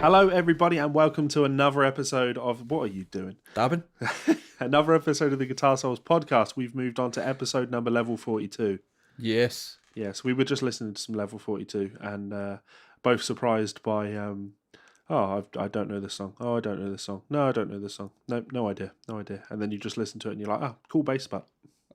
Hello, everybody, and welcome to another episode of... What are you doing? Dabbing? Another episode of the Guitar Souls podcast. We've moved on to episode number level 42. Yes. Yes, we were just listening to some level 42 and both surprised by... I don't know this song. Oh, I don't know this song. No, I don't know this song. No idea. No idea. And then you just listen to it and you're like, oh, cool bass part.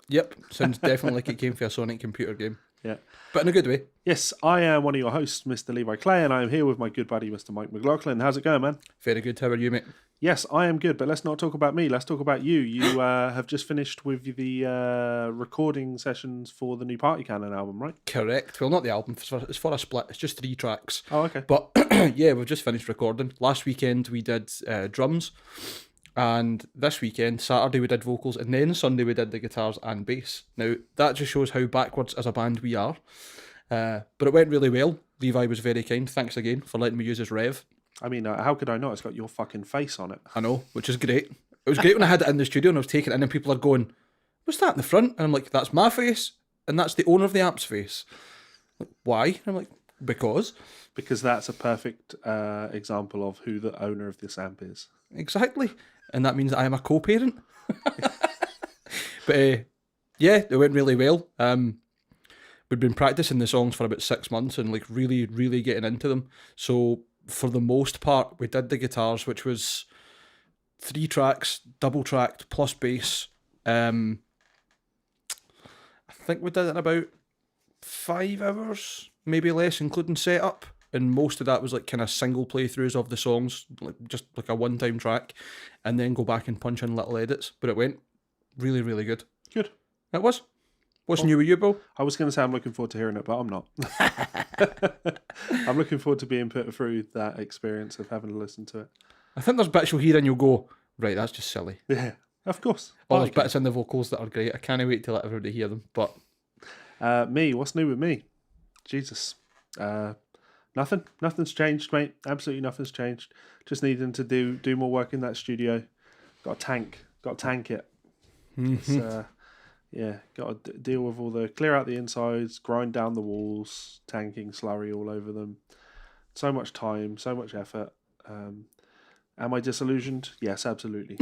Yep. Sounds definitely like it came from a Sonic computer game. Yeah. But in a good way. Yes, I am one of your hosts, Mr. Levi Clay, and I am here with my good buddy, Mr. Mike McLaughlin. How's it going, man? Very good. How are you, mate? Yes, I am good, but let's not talk about me. Let's talk about you. You have just finished with the recording sessions for the new Party Cannon album, right? Correct. Well, not the album. It's for a split. It's just 3 tracks. Oh, okay. But yeah, we've just finished recording. Last weekend we did drums. And this weekend, Saturday, we did vocals. And then Sunday, we did the guitars and bass. Now, that just shows how backwards as a band we are. But it went really well. Levi was very kind. Thanks again for letting me use his rev. I mean, how could I not? It's got your fucking face on it. I know, which is great. It was great when I had it in the studio and I was taking it in and people are going, what's that in the front? And I'm like, that's my face and that's the owner of the amp's face. Like, why? And I'm like, because. Because that's a perfect example of who the owner of this amp is. Exactly. And that means that I am a co-parent. But yeah, it went really well. We'd been practicing the songs for about 6 months and like really, really getting into them. So for the most part, we did the guitars, which was 3 tracks, double tracked plus bass. I think we did it in about 5 hours, maybe less, including setup. And most of that was like kind of single playthroughs of the songs, like just like a one-time track, and then go back and punch in little edits. But it went really, really good. Good. It was. What's new with you, Bill? I was going to say I'm looking forward to hearing it, but I'm not. I'm looking forward to being put through that experience of having to listen to it. I think there's bits you'll hear and you'll go, right, that's just silly. Yeah, of course. Or there's bits in the vocals that are great. I can't wait to let everybody hear them. But what's new with me? Jesus. Nothing's changed, mate. Absolutely nothing's changed. Just needing to do more work in that studio. Got to tank it. Mm-hmm. Got to deal with all the clear out the insides, grind down the walls, tanking slurry all over them. So much time, so much effort. Am I disillusioned? Yes, absolutely.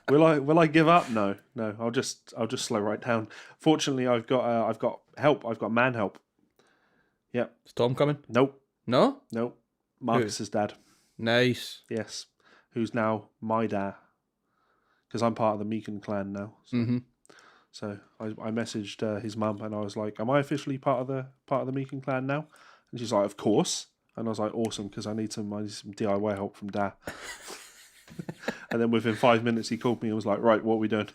Will I give up? No. I'll just slow right down. Fortunately, I've got help. I've got man help. Yep. Is Tom coming? Nope. No? Nope. Marcus's dad. Nice. Yes. Who's now my dad. Because I'm part of the Meekin clan now. So I messaged his mum and I was like, am I officially part of the Meekin clan now? And she's like, of course. And I was like, awesome, because I need some DIY help from dad. And then within 5 minutes he called me and was like, right, what are we doing?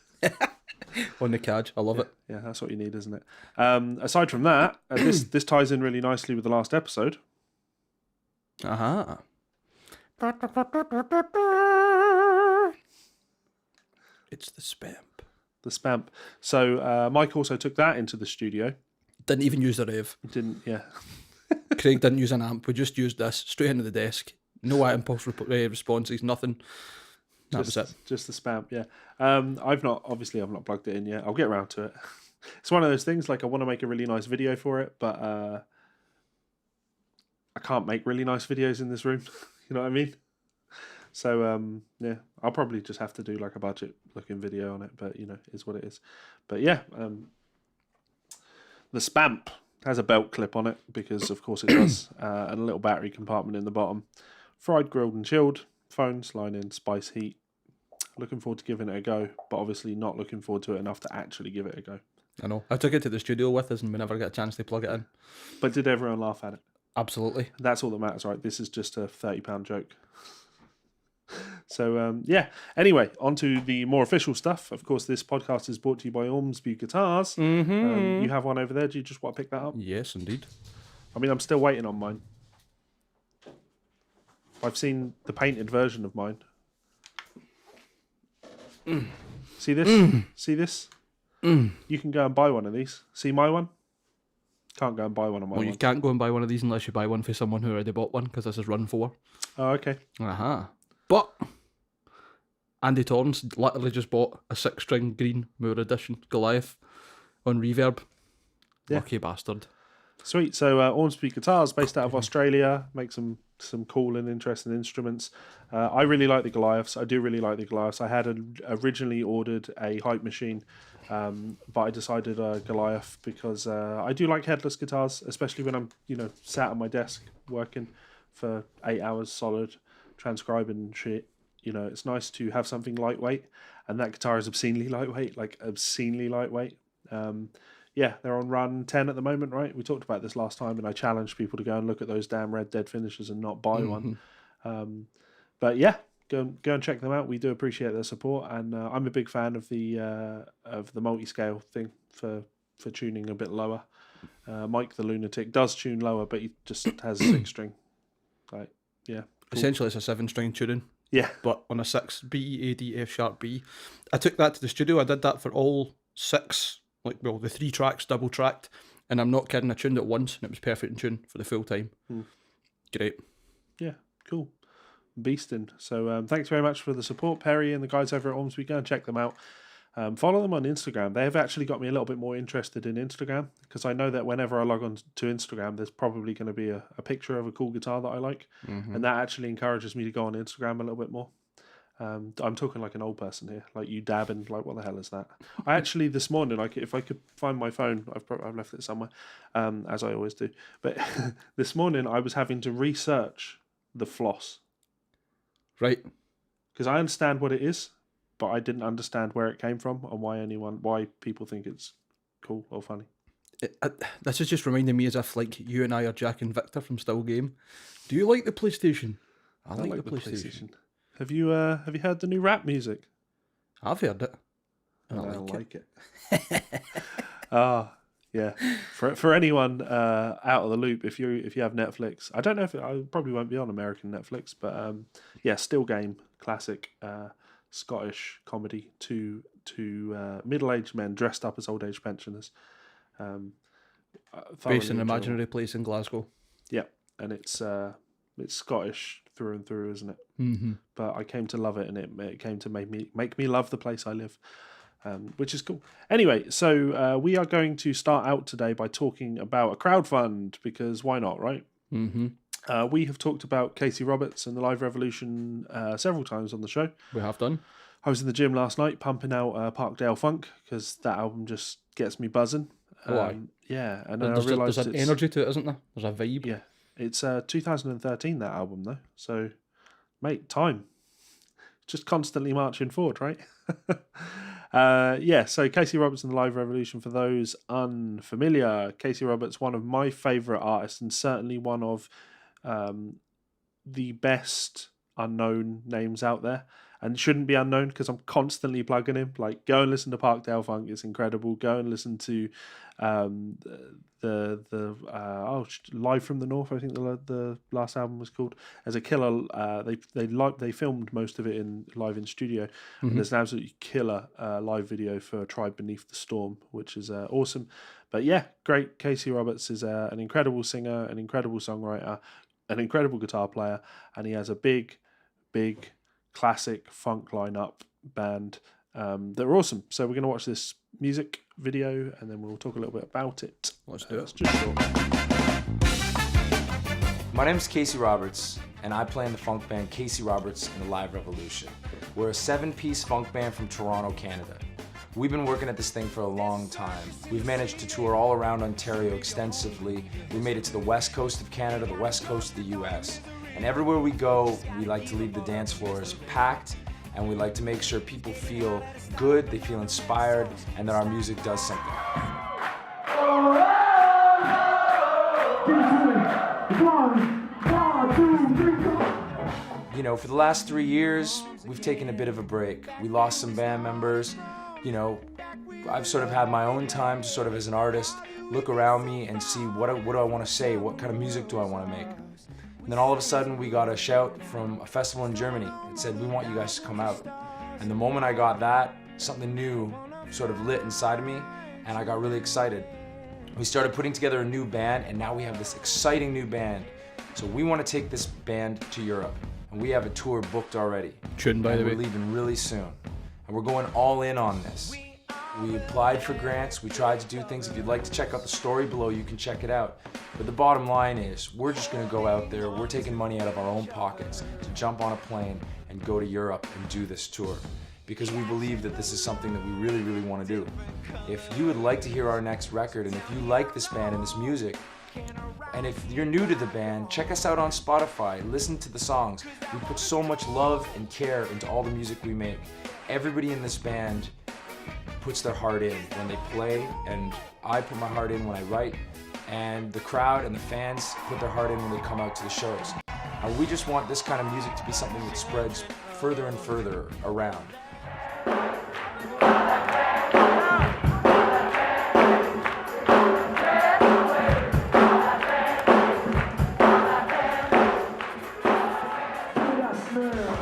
On the cadge. I love it. Yeah, that's what you need, isn't it? Aside from that, this ties in really nicely with the last episode. Uh-huh. It's the Spamp. The Spamp. So Mike also took that into the studio. Didn't even use the rev. Didn't, yeah. Craig didn't use an amp. We just used this straight into the desk. No impulse responses, nothing. That was it. Just the Spamp, yeah. I've not plugged it in yet. I'll get around to it. It's one of those things, like I want to make a really nice video for it, but I can't make really nice videos in this room. You know what I mean? So, yeah, I'll probably just have to do like a budget looking video on it, but you know, it's what it is. But yeah, the Spamp has a belt clip on it because of course it does, and a little battery compartment in the bottom. Fried, grilled and chilled. Phones, line in, spice heat. Looking forward to giving it a go, but obviously not looking forward to it enough to actually give it a go. I know. I took it to the studio with us and we never got a chance to plug it in. But did everyone laugh at it? Absolutely. That's all that matters, right? This is just a £30 joke. So, yeah. Anyway, on to the more official stuff. Of course, this podcast is brought to you by Ormsby Guitars. Mm-hmm. You have one over there. Do you just want to pick that up? Yes, indeed. I mean, I'm still waiting on mine. I've seen the painted version of mine. See this? See this? You can go and buy one of these. See my one? Can't go and buy one of my one. You can't go and buy one of these unless you buy one for someone who already bought one, because this is run 4. Oh, okay. Uh-huh. But Andy Torrance literally just bought a 6-string green Moore Edition Goliath on Reverb. Yeah. Lucky bastard. Sweet. So Ormsby Guitars, based out of Australia, make some cool and interesting instruments. I really like the Goliaths. I do really like the Goliaths. I had originally ordered a Hype machine, but I decided Goliath because I do like headless guitars, especially when I'm sat at my desk working for 8 hours solid, transcribing shit. It's nice to have something lightweight, and that guitar is obscenely lightweight, like obscenely lightweight. Yeah, they're on run 10 at the moment, right? We talked about this last time, and I challenged people to go and look at those damn Red Dead finishes and not buy one. But yeah, go and check them out. We do appreciate their support, and I'm a big fan of the multi-scale thing for tuning a bit lower. Mike the Lunatic does tune lower, but he just has a 6-string. Like, yeah. Cool. Essentially, it's a 7-string tuning. Yeah. But on a 6, B, A, D, F sharp, B. I took that to the studio. I did that for all 6, the 3 tracks, double tracked. And I'm not kidding, I tuned it once and it was perfect in tune for the full time. Great. Yeah, cool. Beastin'. So thanks very much for the support, Perry and the guys over at Ormsby. Go and check them out. Follow them on Instagram. They have actually got me a little bit more interested in Instagram, because I know that whenever I log on to Instagram, there's probably going to be a picture of a cool guitar that I like. And that actually encourages me to go on Instagram a little bit more. I'm talking like an old person here, like you dabbing, like what the hell is that? I actually this morning, like if I could find my phone, I've left it somewhere, as I always do. But this morning I was having to research the floss. Right. Because I understand what it is, but I didn't understand where it came from and why people think it's cool or funny. This is just reminding me as if like you and I are Jack and Victor from Still Game. Do you like the PlayStation? I like the PlayStation. Have you heard the new rap music? I've heard it. And I like it. Yeah. For anyone out of the loop, if you have Netflix, I don't know if I probably won't be on American Netflix, but yeah, Still Game, classic Scottish comedy. Two middle-aged men dressed up as old-age pensioners. Based in an imaginary place in Glasgow. Yeah, and it's Scottish through and through, isn't it? But I came to love it, and it came to make me love the place I live, which is cool. Anyway, so we are going to start out today by talking about a crowdfund, because why not, right? We have talked about Casey Roberts and the Live Revolution several times on the show. We have done. I was in the gym last night pumping out Parkdale Funk, because that album just gets me buzzing. Yeah, and then I realised there's an energy to it, isn't there? There's a vibe. Yeah. It's 2013, that album, though. So, mate, time. Just constantly marching forward, right? Yeah, so Casey Roberts and the Live Revolution, for those unfamiliar, Casey Roberts, one of my favourite artists, and certainly one of the best unknown names out there. And shouldn't be unknown, because I'm constantly plugging him. Like, go and listen to Parkdale Funk; it's incredible. Go and listen to Live from the North. I think the last album was called. As a killer, they filmed most of it live in studio. And there's an absolutely killer live video for Tribe Beneath the Storm, which is awesome. But yeah, great. Casey Roberts is an incredible singer, an incredible songwriter, an incredible guitar player, and he has a big classic funk lineup band that are awesome. So we're going to watch this music video and then we'll talk a little bit about it. Let's do it. My name's Casey Roberts, and I play in the funk band Casey Roberts and the Live Revolution. We're a 7-piece funk band from Toronto, Canada. We've been working at this thing for a long time. We've managed to tour all around Ontario extensively. We made it to the west coast of Canada, the west coast of the US. And everywhere we go, we like to leave the dance floors packed, and we like to make sure people feel good, they feel inspired, and that our music does something. You know, for the last 3 years, we've taken a bit of a break. We lost some band members. You know, I've sort of had my own time to sort of, as an artist, look around me and see what do I want to say, what kind of music do I want to make. And then all of a sudden we got a shout from a festival in Germany that said, we want you guys to come out. And the moment I got that, something new sort of lit inside of me, and I got really excited. We started putting together a new band, and now we have this exciting new band. So we want to take this band to Europe, and we have a tour booked already. By the way. We're leaving really soon. And we're going all in on this. We applied for grants. We tried to do things. If you'd like to check out the story below, you can check it out. But the bottom line is, we're just going to go out there. We're taking money out of our own pockets to jump on a plane and go to Europe and do this tour, because we believe that this is something that we really, really want to do. If you would like to hear our next record, and if you like this band and this music, and if you're new to the band, check us out on Spotify. Listen to the songs. We put so much love and care into all the music we make. Everybody in this band puts their heart in when they play, and I put my heart in when I write, and the crowd and the fans put their heart in when they come out to the shows. And we just want this kind of music to be something that spreads further and further around.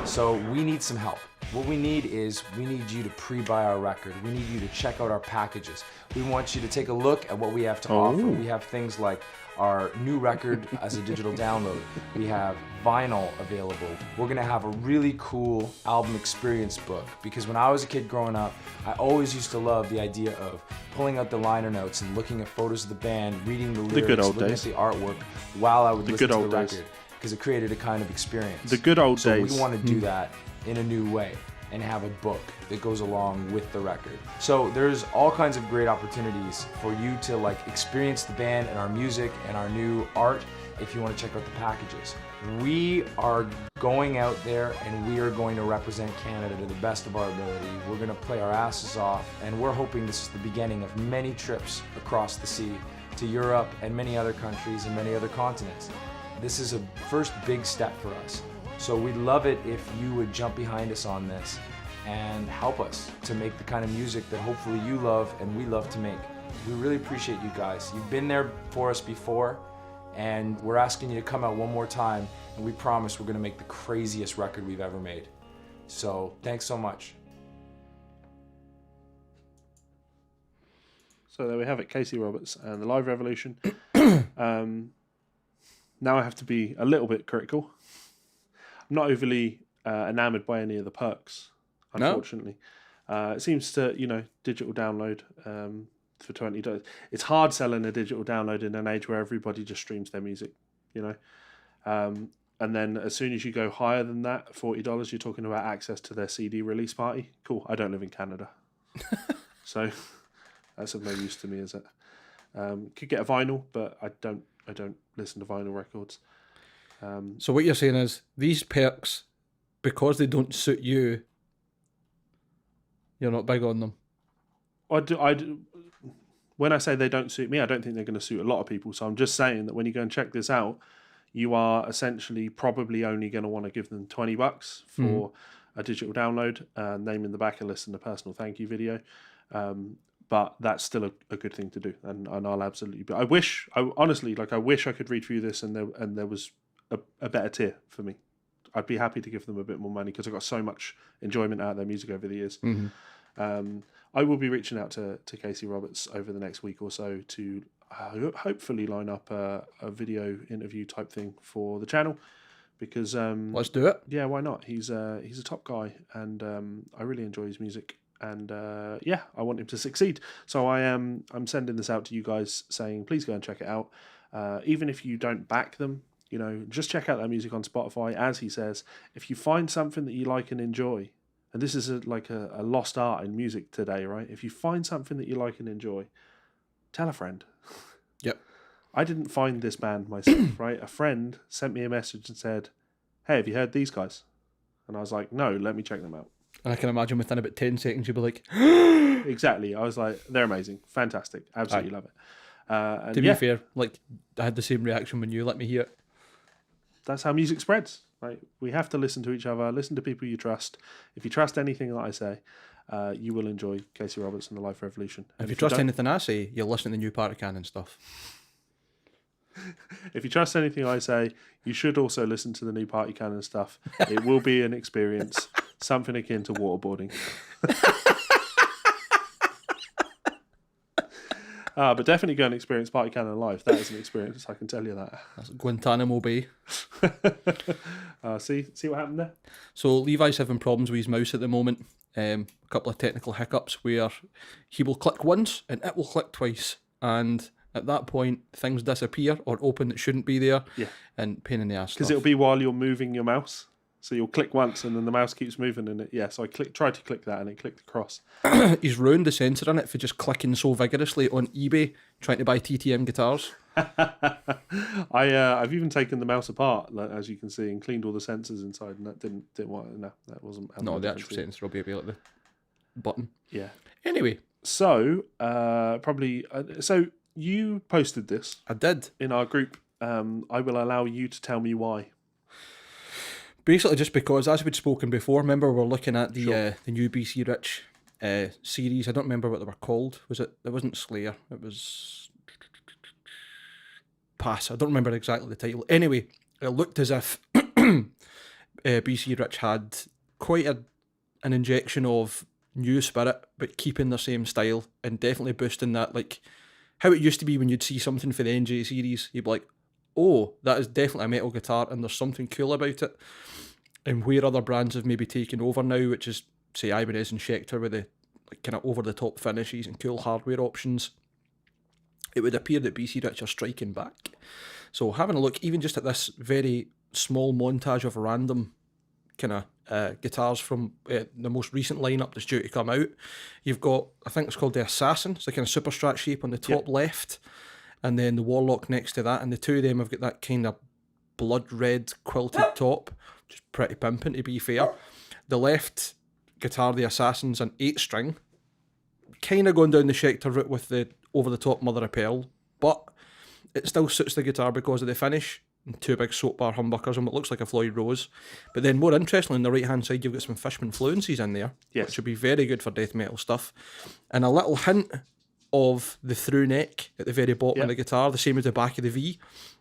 So we need some help. What we need is, we need you to pre-buy our record. We need you to check out our packages. We want you to take a look at what we have to offer. We have things like our new record as a digital download. We have vinyl available. We're gonna have a really cool album experience book, because when I was a kid growing up, I always used to love the idea of pulling out the liner notes and looking at photos of the band, reading the lyrics, good old looking days. at the artwork while I would listen to the days. record, because it created a kind of experience. The good old days. So we want to do that in a new way and have a book that goes along with the record. So there's all kinds of great opportunities for you to like experience the band and our music and our new art if you want to check out the packages. We are going out there and we are going to represent Canada to the best of our ability. We're going to play our asses off, and we're hoping this is the beginning of many trips across the sea to Europe and many other countries and many other continents. This is a first big step for us. So we'd love it if you would jump behind us on this and help us to make the kind of music that hopefully you love and we love to make. We really appreciate you guys. You've been there for us before, and we're asking you to come out one more time, and we promise we're gonna make the craziest record we've ever made. So thanks so much. So there we have it, Casey Roberts and the Live Revolution. Now I have to be a little bit critical. I'm not overly enamoured by any of the perks, unfortunately. No? It seems to, digital download for $20. It's hard selling a digital download in an age where everybody just streams their music, And then as soon as you go higher than that, $40, you're talking about access to their CD release party. Cool, I don't live in Canada. So that's of no use to me, is it? Could get a vinyl, but I don't listen to vinyl records. So what you're saying is, these perks, because they don't suit you, you're not big on them. When I say they don't suit me, I don't think they're going to suit a lot of people. So I'm just saying that when you go and check this out, you are essentially probably only going to want to give them $20 for a digital download, name in the back, a list, and a personal thank you video. But that's still a good thing to do, and I'll absolutely. But I wish I could read through this and there was a better tier for me. I'd be happy to give them a bit more money because I got so much enjoyment out of their music over the years. I will be reaching out to Casey Roberts over the next week or so to hopefully line up a video interview type thing for the channel, because let's do it. Yeah, why not? He's a top guy, and I really enjoy his music. And I want him to succeed. So I'm sending this out to you guys, saying please go and check it out. Even if you don't back them, just check out their music on Spotify. As he says, if you find something that you like and enjoy, and this is a lost art in music today, right? If you find something that you like and enjoy, tell a friend. Yep. I didn't find this band myself, right? A friend sent me a message and said, "Hey, have you heard these guys?" And I was like, "No, let me check them out." And I can imagine within about 10 seconds you'll be like, exactly. I was like, they're amazing, fantastic, absolutely love it. And to be fair, I had the same reaction when you let me hear it. That's how music spreads. Right? We have to listen to each other, listen to people you trust. If you trust anything that I say, you will enjoy Casey Roberts and the Live Revolution. If you trust anything I say, you'll listen to the new Party Cannon stuff. If you trust anything I say, you should also listen to the new Party Cannon stuff. It will be an experience, something akin to waterboarding. But definitely go and experience Party Cannon live. That is an experience, I can tell you that. That's Guantanamo Bay. See what happened there? So Levi's having problems with his mouse at the moment. a couple of technical hiccups where he will click once and it will click twice, and at that point things disappear or open that shouldn't be there. Yeah. And pain in the ass. Because it'll be while you're moving your mouse. So you'll click once and then the mouse keeps moving in it. Yeah, so I tried to click that and it clicked across. He's ruined the sensor in it for just clicking so vigorously on eBay trying to buy TTM guitars. I've even taken the mouse apart, as you can see, and cleaned all the sensors inside, and that didn't work. No, that wasn't. No, the actual sensor will be like the button. Yeah. Anyway, so so you posted this. I did in our group. I will allow you to tell me why. Basically, just because, as we'd spoken before, remember we were looking at the new BC Rich series. I don't remember what they were called. It wasn't Slayer. It was Pass. I don't remember exactly the title. Anyway, it looked as if BC Rich had quite an injection of new spirit, but keeping the same style and definitely boosting that, like how it used to be when you'd see something for the NJ series, you'd be like, oh, that is definitely a metal guitar and there's something cool about it. And where other brands have maybe taken over now, which is, say, Ibanez and Schecter with the like kind of over-the-top finishes and cool hardware options, it would appear that BC Rich are striking back. So having a look, even just at this very small montage of random kind of guitars from the most recent lineup that's due to come out, you've got, I think it's called the Assassin, it's the kind of super strat shape on the top left, and then the Warlock next to that, and the two of them have got that kind of blood red quilted top, which is pretty pimping to be fair. The left guitar, the Assassin's an 8-string, kind of going down the Schecter route with the over-the-top mother of pearl, but it still suits the guitar because of the finish, and two big soap bar humbuckers and what looks like a Floyd Rose. But then more interestingly, on the right-hand side, you've got some Fishman fluencies in there, which would be very good for death metal stuff, and a little hint of the through neck at the very bottom of the guitar, the same as the back of the V.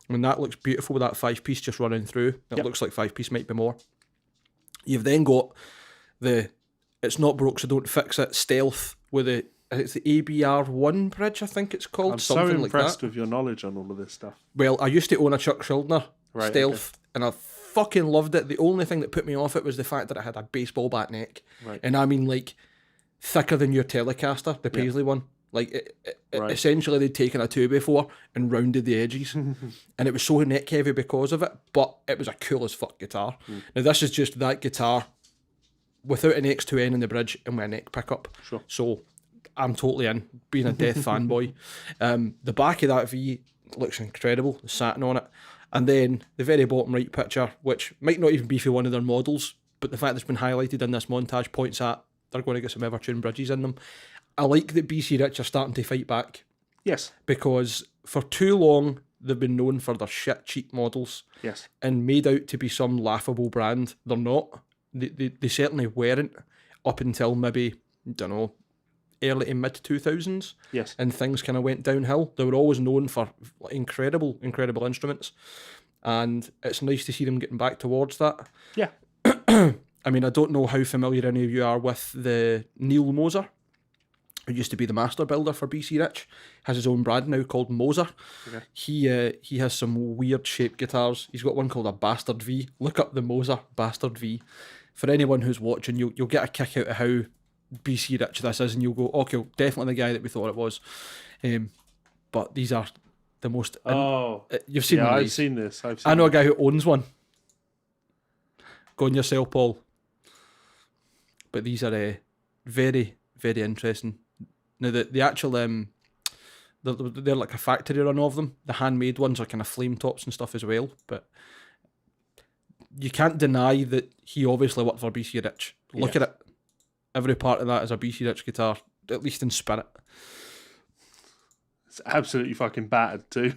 I mean, that looks beautiful with that 5-piece just running through. It looks like 5-piece might be more. You've then got the It's Not Broke So Don't Fix It stealth with it's the ABR1 bridge, I think it's called. I'm something so like impressed that. with your knowledge on all of this stuff. Well, I used to own a Chuck Schuldiner stealth, and I fucking loved it. The only thing that put me off it was the fact that it had a baseball bat neck. Right. And I mean, like, thicker than your Telecaster, the Paisley one. Like, essentially, they'd taken a 2x4 and rounded the edges. And it was so neck heavy because of it, but it was a cool as fuck guitar. Now, this is just that guitar without an X2N in the bridge and with a neck pickup. Sure. So I'm totally in, being a Death fanboy. The back of that V looks incredible, the satin on it. And then the very bottom right picture, which might not even be for one of their models, but the fact that's been highlighted in this montage points at they're going to get some Evertune bridges in them. I like that BC Rich are starting to fight back. Yes. Because for too long, they've been known for their shit cheap models. Yes. And made out to be some laughable brand. They're not. They certainly weren't up until maybe, I don't know, early to mid-2000s. Yes. And things kind of went downhill. They were always known for incredible instruments. And it's nice to see them getting back towards that. Yeah. I mean, I don't know how familiar any of you are with the Neil Moser, who used to be the master builder for BC Rich, has his own brand now called Moser. Okay. He has some weird shaped guitars. He's got one called a Bastard V. Look up the Moser Bastard V. For anyone who's watching, you'll get a kick out of how BC Rich this is, and you'll go, okay, definitely the guy that we thought it was. But these are the most... you've seen one of I've these. seen this. I know a guy who owns one. Go on yourself, Paul. But these are very, very interesting. Now, the actual, they're like a factory run of them. The handmade ones are kind of flame tops and stuff as well. But you can't deny that he obviously worked for BC Rich. Look at it. Every part of that is a BC Rich guitar, at least in spirit. It's absolutely fucking battered too.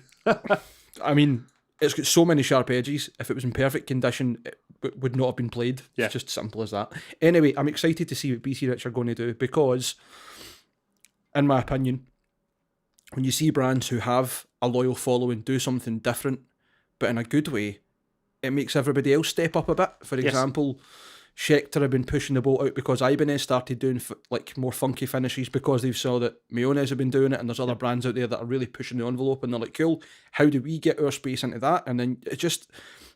I mean, it's got so many sharp edges. If it was in perfect condition, it would not have been played. Yeah. It's just simple as that. Anyway, I'm excited to see what BC Rich are going to do because, in my opinion, when you see brands who have a loyal following do something different, but in a good way, it makes everybody else step up a bit. For example, Schecter have been pushing the boat out because Ibanez started doing like more funky finishes because they've saw that Mayonnaise have been doing it, and there's other brands out there that are really pushing the envelope, and they're like, cool, how do we get our space into that? And then it's just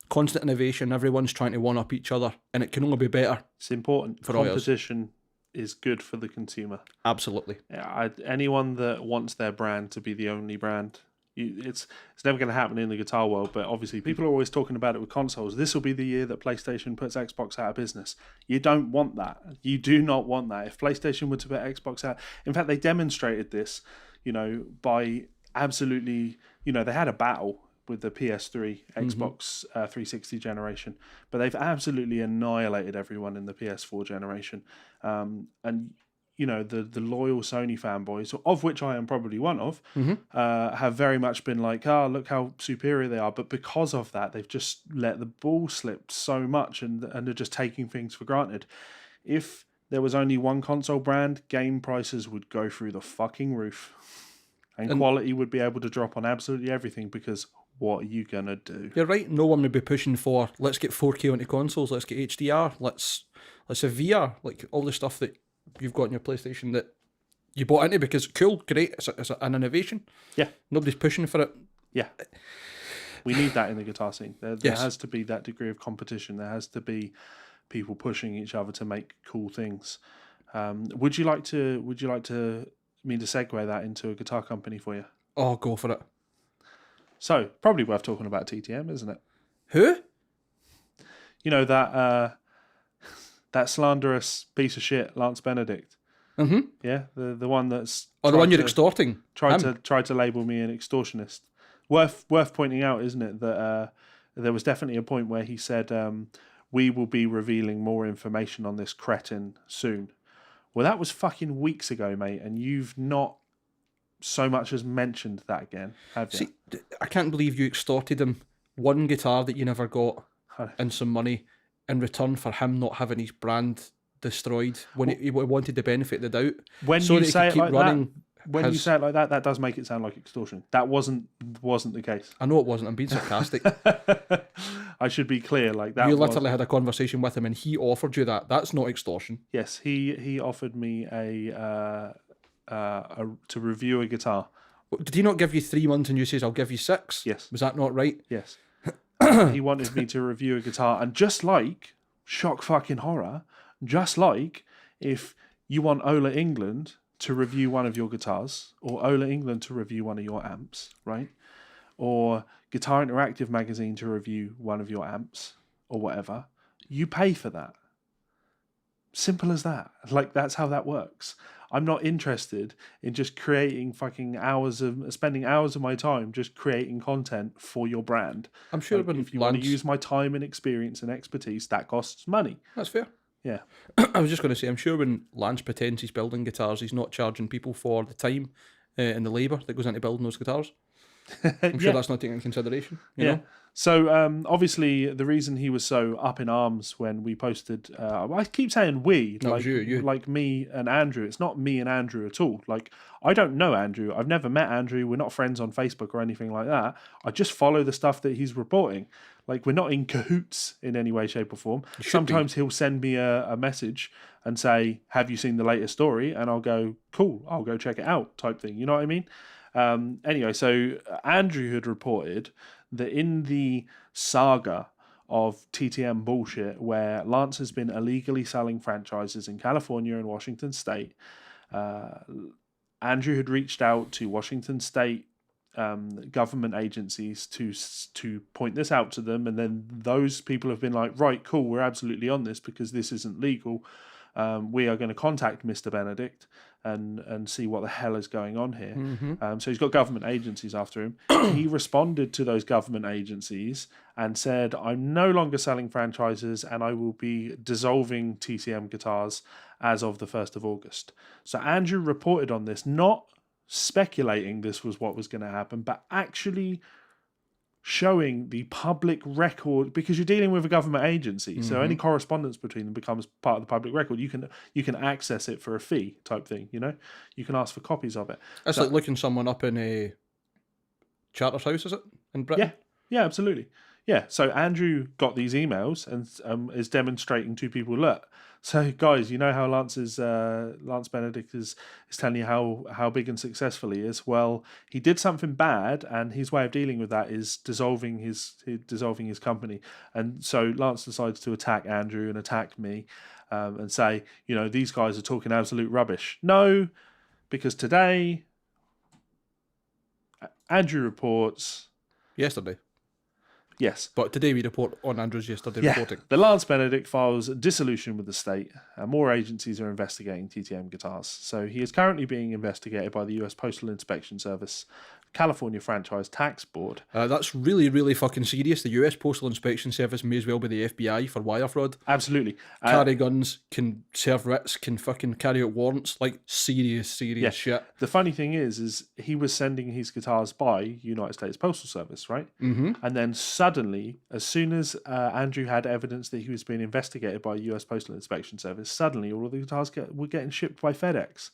constant innovation. Everyone's trying to one up each other, and it can only be better. It's important for competition is good for the consumer. Absolutely. Anyone that wants their brand to be the only brand, it's never going to happen in the guitar world. But obviously, people are always talking about it with consoles. This will be the year that PlayStation puts Xbox out of business. You don't want that. You do not want that. If PlayStation were to put Xbox out, in fact, they demonstrated this, by absolutely, they had a battle with the PS3, Xbox 360 generation, but they've absolutely annihilated everyone in the PS4 generation. And the loyal Sony fanboys, of which I am probably one of, have very much been like, look how superior they are. But because of that, they've just let the ball slip so much and are just taking things for granted. If there was only one console brand, game prices would go through the fucking roof. And quality would be able to drop on absolutely everything, because what are you going to do? You're right. No one would be pushing for, let's get 4K onto consoles, let's get HDR, let's have VR, like all the stuff that you've got on your PlayStation that you bought into because cool, great, it's an innovation. Yeah. Nobody's pushing for it. Yeah. We need that in the guitar scene. There has to be that degree of competition. There has to be people pushing each other to make cool things. Would you like me to segue that into a guitar company for you? Oh, go for it. So, probably worth talking about TTM, isn't it? Who? That slanderous piece of shit, Lance Benedict. Mm-hmm. Yeah, the one that's... Oh, the one you're extorting. Tried to label me an extortionist. Worth pointing out, isn't it, that there was definitely a point where he said, we will be revealing more information on this cretin soon. Well, that was fucking weeks ago, mate, and you've not so much as mentioned that again, have you? See, I can't believe you extorted him one guitar that you never got and some money in return for him not having his brand destroyed when he wanted the benefit of the doubt. When you say it like that, you say it like that, that does make it sound like extortion. That wasn't the case. I know it wasn't. I'm being sarcastic. I should be clear, like that. You literally had a conversation with him, and he offered you that. That's not extortion. Yes, he offered me to review a guitar. Did he not give you 3 months and you says, I'll give you 6? Yes. Was that not right? Yes. He wanted me to review a guitar, and just like, shock fucking horror, just like if you want Ola England to review one of your guitars, or Ola England to review one of your amps, right? Or Guitar Interactive magazine to review one of your amps, or whatever, you pay for that. Simple as that. Like, that's how that works. I'm not interested in just creating spending hours of my time just creating content for your brand. I'm sure if you want to use my time and experience and expertise, that costs money. That's fair. Yeah. I was just going to say, I'm sure when Lance pretends he's building guitars, he's not charging people for the time and the labour that goes into building those guitars. I'm sure that's not taken into consideration. You know? So obviously the reason he was so up in arms when we posted, I keep saying we, no, like you. Like me and Andrew. It's not me and Andrew at all. Like, I don't know Andrew. I've never met Andrew. We're not friends on Facebook or anything like that. I just follow the stuff that he's reporting. Like, we're not in cahoots in any way, shape or form. Sometimes he'll send me a message and say, have you seen the latest story? And I'll go, cool, I'll go check it out type thing. You know what I mean? Anyway, so Andrew had reported that in the saga of TTM bullshit, where Lance has been illegally selling franchises in California and Washington State, Andrew had reached out to Washington State government agencies to point this out to them, and then those people have been like, right, cool, we're absolutely on this because this isn't legal. We are going to contact Mr. Benedict and see what the hell is going on here. Mm-hmm. So he's got government agencies after him. He responded to those government agencies and said, I'm no longer selling franchises and I will be dissolving TTM guitars as of the 1st of August. So Andrew reported on this, not speculating this was what was going to happen, but actually showing the public record, because you're dealing with a government agency, so any correspondence between them becomes part of the public record. You can access it for a fee type thing, you know? You can ask for copies of it. It's like looking someone up in a Charter's house, is it? In Britain? Yeah, absolutely. Yeah, so Andrew got these emails and is demonstrating to people, look, so guys, you know how Lance Benedict is telling you how big and successful he is. Well, he did something bad, and his way of dealing with that is dissolving his company. And so Lance decides to attack Andrew and attack me, and say, these guys are talking absolute rubbish. No, because today Andrew reports Yesterday. Yes. But today we report on Andrew's yesterday reporting. The Lance Benedict files dissolution with the state, and more agencies are investigating TTM guitars. So he is currently being investigated by the US Postal Inspection Service, California Franchise Tax Board. That's really, really fucking serious. The US Postal Inspection Service may as well be the FBI for wire fraud. Absolutely. Carry guns, can serve writs, can fucking carry out warrants. Like, serious shit. The funny thing is he was sending his guitars by United States Postal Service, right? Mm-hmm. And then suddenly, as soon as Andrew had evidence that he was being investigated by US Postal Inspection Service, suddenly all of the guitars were getting shipped by FedEx.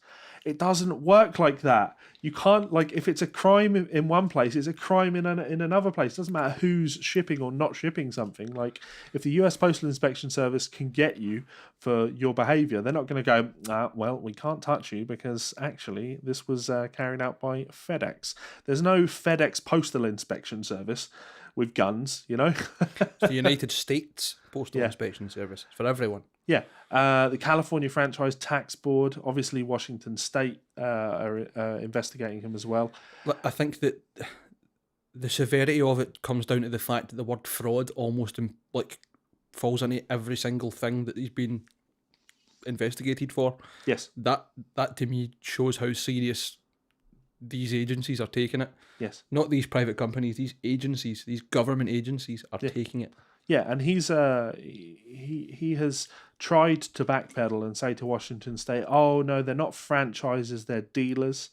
It doesn't work like that. You can't, if it's a crime in one place, it's a crime in another place. It doesn't matter who's shipping or not shipping something. Like, if the US Postal Inspection Service can get you for your behaviour, they're not going to go, well, we can't touch you because actually this was carried out by FedEx. There's no FedEx Postal Inspection Service with guns, The United States Postal Inspection Service. It's for everyone. Yeah. The California Franchise Tax Board, obviously Washington State are investigating him as well. I think that the severity of it comes down to the fact that the word fraud almost falls into every single thing that he's been investigated for. Yes. That to me shows how serious these agencies are taking it. Yes. Not these private companies, these agencies, these government agencies are taking it. Yeah, and he's he has tried to backpedal and say to Washington State, oh no, they're not franchises, they're dealers.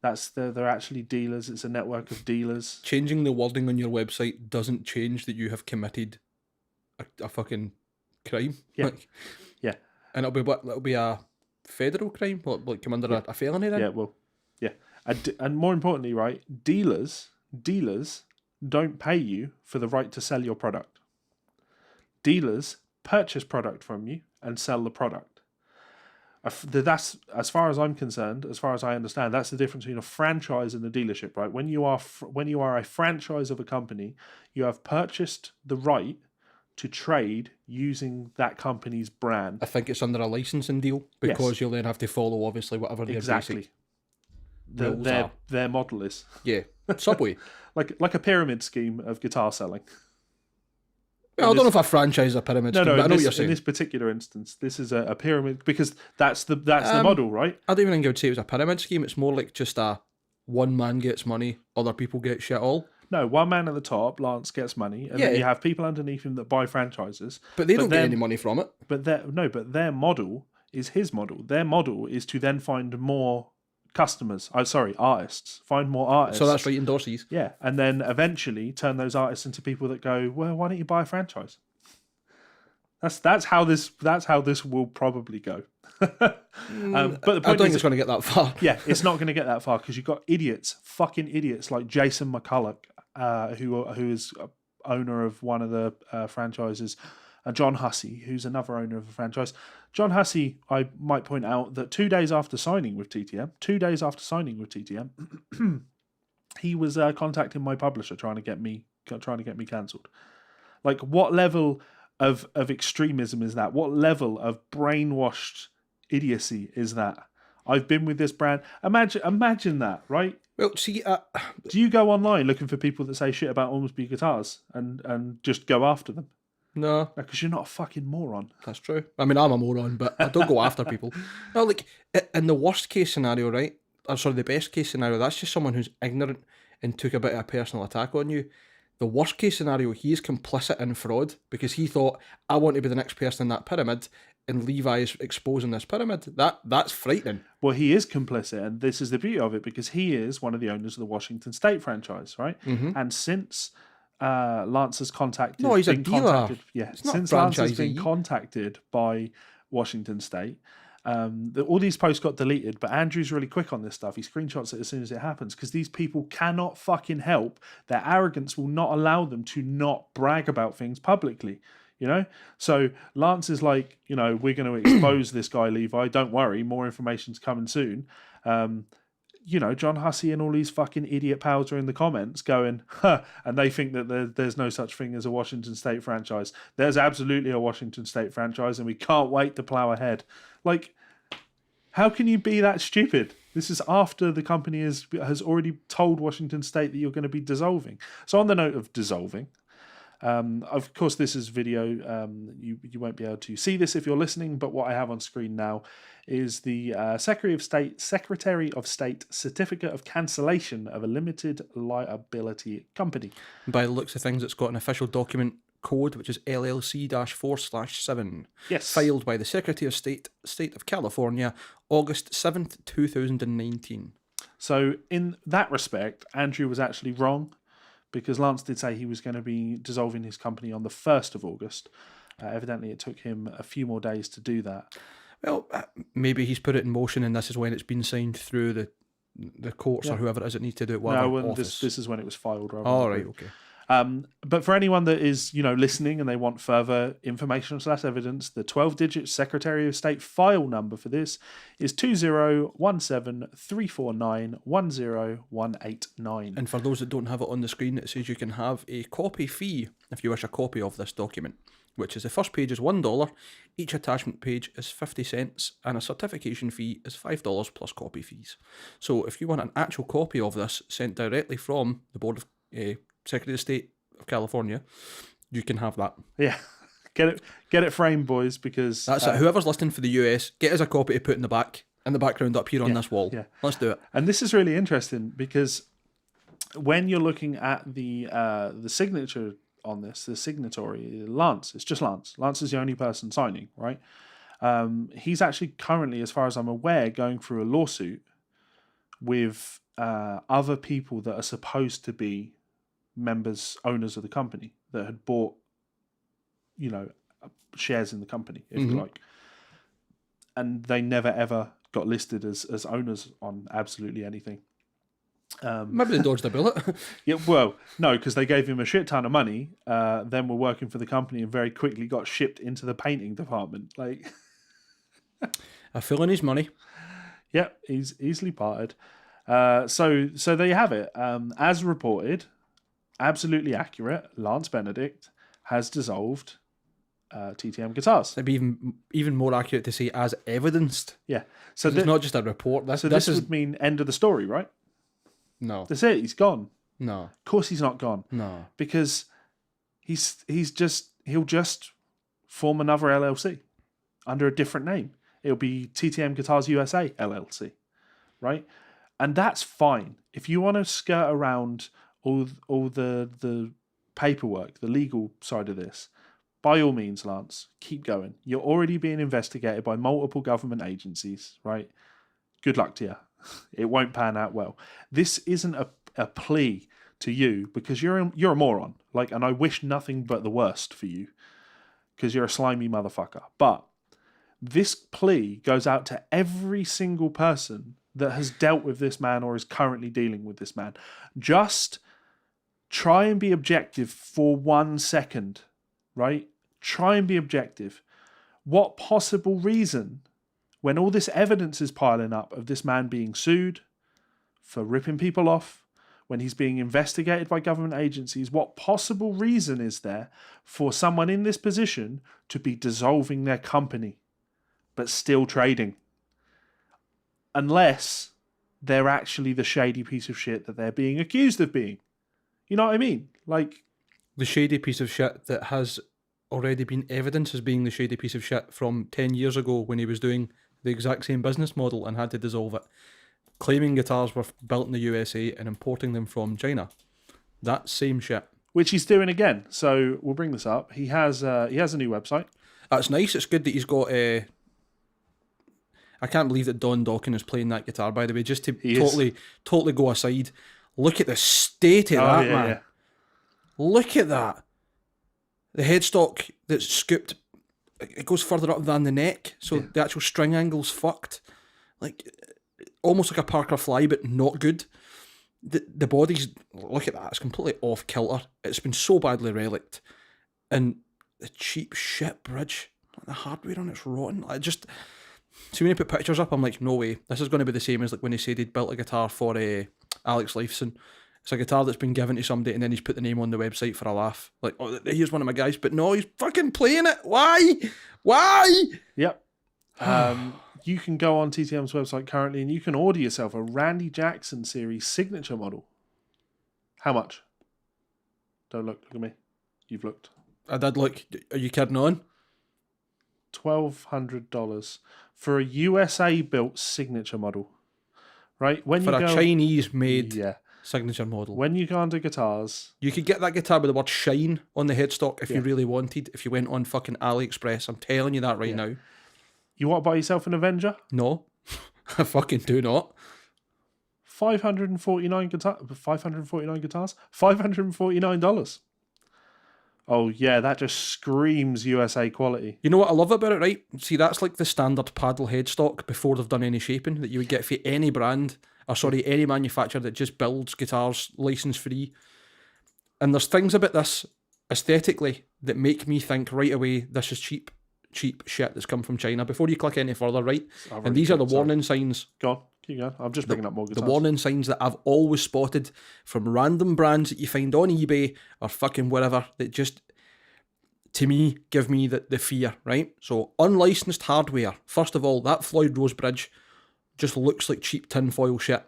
They're actually dealers. It's a network of dealers. Changing the wording on your website doesn't change that you have committed a fucking crime. Yeah. Yeah. And it'll be a federal crime? What, come under a felony then? Yeah, well, yeah. And more importantly, right, dealers don't pay you for the right to sell your product. Dealers purchase product from you and sell the product. That's, as far as I'm concerned, as far as I understand, that's the difference between a franchise and a dealership, right? When you are a franchise of a company, you have purchased the right to trade using that company's brand. I think it's under a licensing deal because you'll then have to follow obviously whatever their basic rules are. Their model is. Yeah, Subway. like a pyramid scheme of guitar selling. Well, I don't know if a franchise is a pyramid scheme, but I know what you're saying. In this particular instance, this is a pyramid because that's the model, right? I don't even think I would say it was a pyramid scheme. It's more like just a one man gets money, other people get shit all. No, one man at the top, Lance, gets money, and then you have people underneath him that buy franchises. But they don't get any money from it. But their model is his model. Their model is to then find more artists. Find more artists. So that's right, endorsees. Yeah, and then eventually turn those artists into people that go, well, why don't you buy a franchise? That's how this will probably go. But the point I don't think it's going to get that far. Yeah, it's not going to get that far because you've got fucking idiots like Jason McCulloch, who is owner of one of the franchises, and John Hussey, who's another owner of a franchise. John Hussey, I might point out that 2 days after signing with TTM, he was contacting my publisher trying to get me cancelled. Like, what level of extremism is that? What level of brainwashed idiocy is that? I've been with this brand. Imagine that, right? Well, see, do you go online looking for people that say shit about Ormsby guitars and just go after them? No. Because you're not a fucking moron. That's true. I mean, I'm a moron, but I don't go after people. No, like, in the worst case scenario, right? Or sorry, the best case scenario, that's just someone who's ignorant and took a bit of a personal attack on you. The worst case scenario, he is complicit in fraud because he thought, I want to be the next person in that pyramid, and Levi is exposing this pyramid. That's frightening. Well, he is complicit, and this is the beauty of it, because he is one of the owners of the Washington State franchise, right? Mm-hmm. And since Lance has contacted... No, he's a dealer. Since Lance has been contacted by Washington State, All these posts got deleted, but Andrew's really quick on this stuff. He screenshots it as soon as it happens because these people cannot fucking help. Their arrogance will not allow them to not brag about things publicly. You know, so Lance is like, you know, we're going to expose this guy, Levi. Don't worry, more information's coming soon. You know, John Hussey and all these fucking idiot pals are in the comments going, huh, and they think that there's no such thing as a Washington State franchise. There's absolutely a Washington State franchise, and we can't wait to plow ahead. Like, how can you be that stupid? This is after the company has already told Washington State that you're going to be dissolving. So on the note of dissolving, of course, this is video. You won't be able to see this if you're listening, but what I have on screen now is the Secretary of State Certificate of Cancellation of a Limited Liability Company. By the looks of things, it's got an official document code, which is LLC-4/7. Yes. Filed by the Secretary of State of California, August 7th, 2019. So in that respect, Andrew was actually wrong, because Lance did say he was going to be dissolving his company on the 1st of August. Evidently, it took him a few more days to do that. Well, maybe he's put it in motion, and this is when it's been signed through the courts or whoever it is that needs to do it. No, this is when it was filed. All right, okay. But for anyone that is, you know, listening and they want further information / evidence, the 12-digit Secretary of State file number for this is 201734910189. And for those that don't have it on the screen, it says you can have a copy fee if you wish a copy of this document, which is the first page is $1, each attachment page is 50 cents, and a certification fee is $5 plus copy fees. So if you want an actual copy of this sent directly from the Board of Secretary of State of California, you can have that. Yeah, get it framed, boys, because that's it. Whoever's listening for the US, get us a copy to put in the background up here on this wall. Yeah. Let's do it. And this is really interesting because when you're looking at the signature on this, the signatory, Lance, it's just Lance. Lance is the only person signing, right? He's actually currently, as far as I'm aware, going through a lawsuit with other people that are supposed to be owners of the company that had bought, you know, shares in the company, if you like. And they never ever got listed as owners on absolutely anything. Maybe they dodged a bullet. Yeah, well, no, because they gave him a shit ton of money, then were working for the company and very quickly got shipped into the painting department. Like, a fool in his money. Yeah, he's easily parted. So there you have it. As reported, absolutely accurate, Lance Benedict has dissolved TTM Guitars. It'd be even more accurate to say as evidenced. Yeah. So it's not just a report. This would mean end of the story, right? No. That's it. He's gone. No. Of course he's not gone. No. Because he'll just form another LLC under a different name. It'll be TTM Guitars USA LLC, right? And that's fine. If you want to skirt around all the paperwork, the legal side of this, by all means, Lance, keep going. You're already being investigated by multiple government agencies, right? Good luck to you. It won't pan out well. This isn't a plea to you because you're a moron. Like, and I wish nothing but the worst for you because you're a slimy motherfucker. But this plea goes out to every single person that has dealt with this man or is currently dealing with this man. Just try and be objective for 1 second, right? Try and be objective. What possible reason, when all this evidence is piling up of this man being sued for ripping people off, when he's being investigated by government agencies, what possible reason is there for someone in this position to be dissolving their company but still trading? Unless they're actually the shady piece of shit that they're being accused of being. You know what I mean? Like, the shady piece of shit that has already been evidenced as being the shady piece of shit from 10 years ago when he was doing the exact same business model and had to dissolve it. Claiming guitars were built in the USA and importing them from China. That same shit. Which he's doing again. So we'll bring this up. He has a new website. That's nice. It's good that he's got a... I can't believe that Don Dawkins is playing that guitar, by the way, just to totally go aside. Look at the state of that, man. Yeah. Look at that. The headstock that's scooped it goes further up than the neck, so the actual string angle's fucked. Like, almost like a Parker Fly, but not good. The body's, look at that, it's completely off kilter. It's been so badly relicked. And the cheap shit bridge, like the hardware on it's rotten. I just, so when you put pictures up, I'm like, no way. This is going to be the same as like when he said he'd built a guitar for Alex Lifeson. It's a guitar that's been given to somebody and then he's put the name on the website for a laugh. Like, oh, here's one of my guys, but no, he's fucking playing it. Why? Yep. You can go on TTM's website currently and you can order yourself a Randy Jackson series signature model. How much? Don't look at me. You've looked. I did look. Are you kidding on? $1,200 for a USA built signature model. Right? For a Chinese made signature model. When you go onto guitars, you could get that guitar with the word shine on the headstock if you really wanted, if you went on fucking AliExpress. I'm telling you that right now. You want to buy yourself an Avenger? No. I fucking do not. 549 guitars? $549? Oh yeah, that just screams USA quality. You know what I love about it, right? See, that's like the standard paddle headstock before they've done any shaping that you would get for any brand, any manufacturer that just builds guitars license free. And there's things about this aesthetically that make me think right away, this is cheap shit that's come from China. Before you click any further, right? And these are the warning signs. Go on, keep going. I'm just bringing up more guitars. The warning signs that I've always spotted from random brands that you find on eBay or fucking wherever that just, to me, give me the fear, right? So, unlicensed hardware. First of all, that Floyd Rose bridge just looks like cheap tinfoil shit.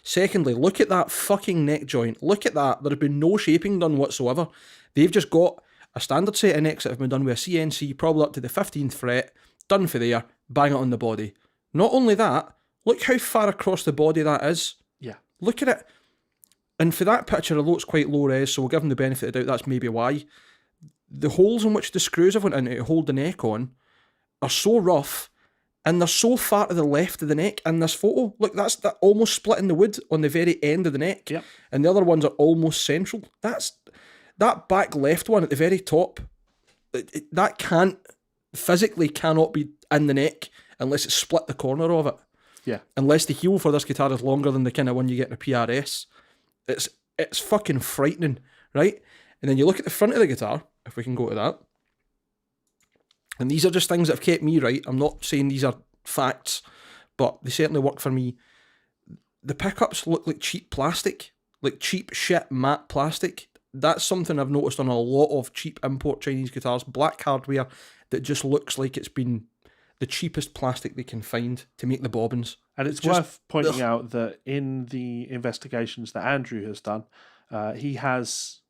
Secondly, look at that fucking neck joint. Look at that. There has been no shaping done whatsoever. They've just got a standard set of necks that have been done with a CNC, probably up to the 15th fret, done for there, bang it on the body. Not only that, look how far across the body that is. Yeah. Look at it. And for that picture, although it's quite low res, so we'll give them the benefit of the doubt, that's maybe why. The holes in which the screws have went in to hold the neck on are so rough, and they're so far to the left of the neck in this photo. Look, that's that almost splitting the wood on the very end of the neck. Yep. And the other ones are almost central. That back left one at the very top, that physically cannot be in the neck unless it's split the corner of it. Yeah. Unless the heel for this guitar is longer than the kind of one you get in a PRS. It's fucking frightening, right? And then you look at the front of the guitar, if we can go to that. And these are just things that have kept me right. I'm not saying these are facts, but they certainly work for me. The pickups look like cheap plastic, like cheap shit matte plastic. That's something I've noticed on a lot of cheap import Chinese guitars. Black hardware that just looks like it's been the cheapest plastic they can find to make the bobbins. And it's worth pointing out that in the investigations that Andrew has done, he has,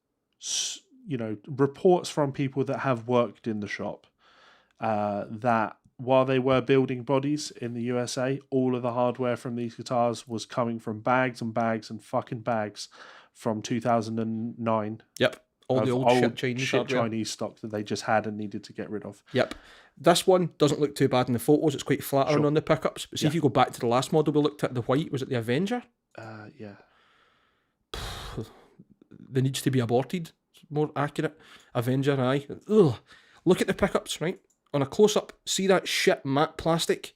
reports from people that have worked in the shop that while they were building bodies in the USA, all of the hardware from these guitars was coming from bags and bags and fucking bags from 2009. Yep. All the old Chinese stock that they just had and needed to get rid of. Yep. This one doesn't look too bad in the photos. It's quite flattering on the pickups. But see if you go back to the last model we looked at, the white, was it the Avenger? Yeah. There needs to be aborted. More accurate. Avenger, aye. Ugh. Look at the pickups, right? On a close-up, see that shit matte plastic?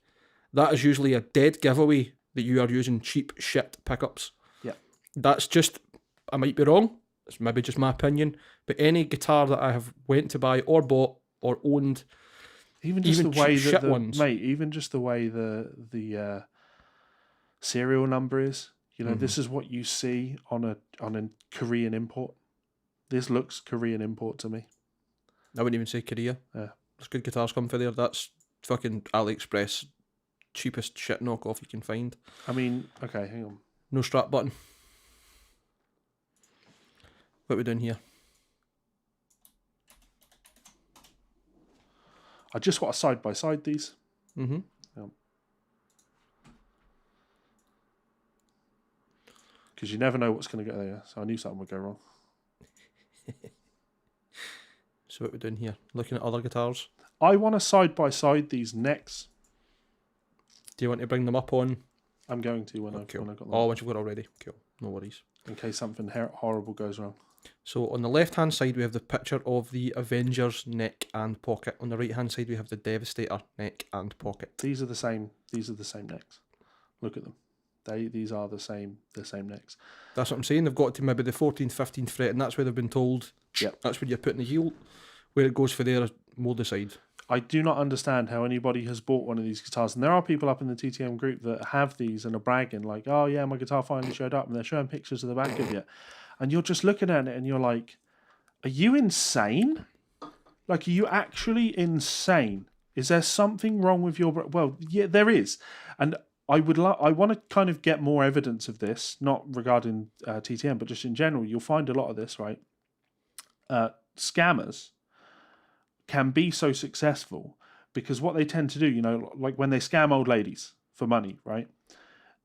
That is usually a dead giveaway that you are using cheap shit pickups. Yeah. That's just, I might be wrong. It's maybe just my opinion. But any guitar that I have went to buy or bought or owned, even just the way that even just the way the serial number is, this is what you see on a Korean import. This looks Korean import to me. I wouldn't even say Korea. Yeah. There's good guitars come for there. That's fucking AliExpress cheapest shit knockoff you can find. I mean, okay, hang on. No strap button. What are we doing here? I just want to side-by-side these. Mm-hmm. Because you never know what's going to go there. So I knew something would go wrong. So what we're doing here? Looking at other guitars. I want to side-by-side these necks. Do you want to bring them up on? I'm going to when I got them. Oh, once you've got it already. Cool. No worries. In case something horrible goes wrong. So on the left-hand side, we have the picture of the Avengers neck and pocket. On the right-hand side, we have the Devastator neck and pocket. These are the same necks. Look at them. These are the same necks. That's what I'm saying. They've got to maybe the 14th, 15th fret, and that's where they've been told. Yep. That's where you're putting the heel. Where it goes for there, we'll decide. I do not understand how anybody has bought one of these guitars. And there are people up in the TTM group that have these and are bragging like, oh yeah, my guitar finally showed up. And they're showing pictures of the back of it. And you're just looking at it and you're like, are you insane? Like, are you actually insane? Is there something wrong with your... Well, yeah, there is. And I want to kind of get more evidence of this, not regarding TTM, but just in general. You'll find a lot of this, right? Scammers can be so successful because what they tend to do, you know, like when they scam old ladies for money, right?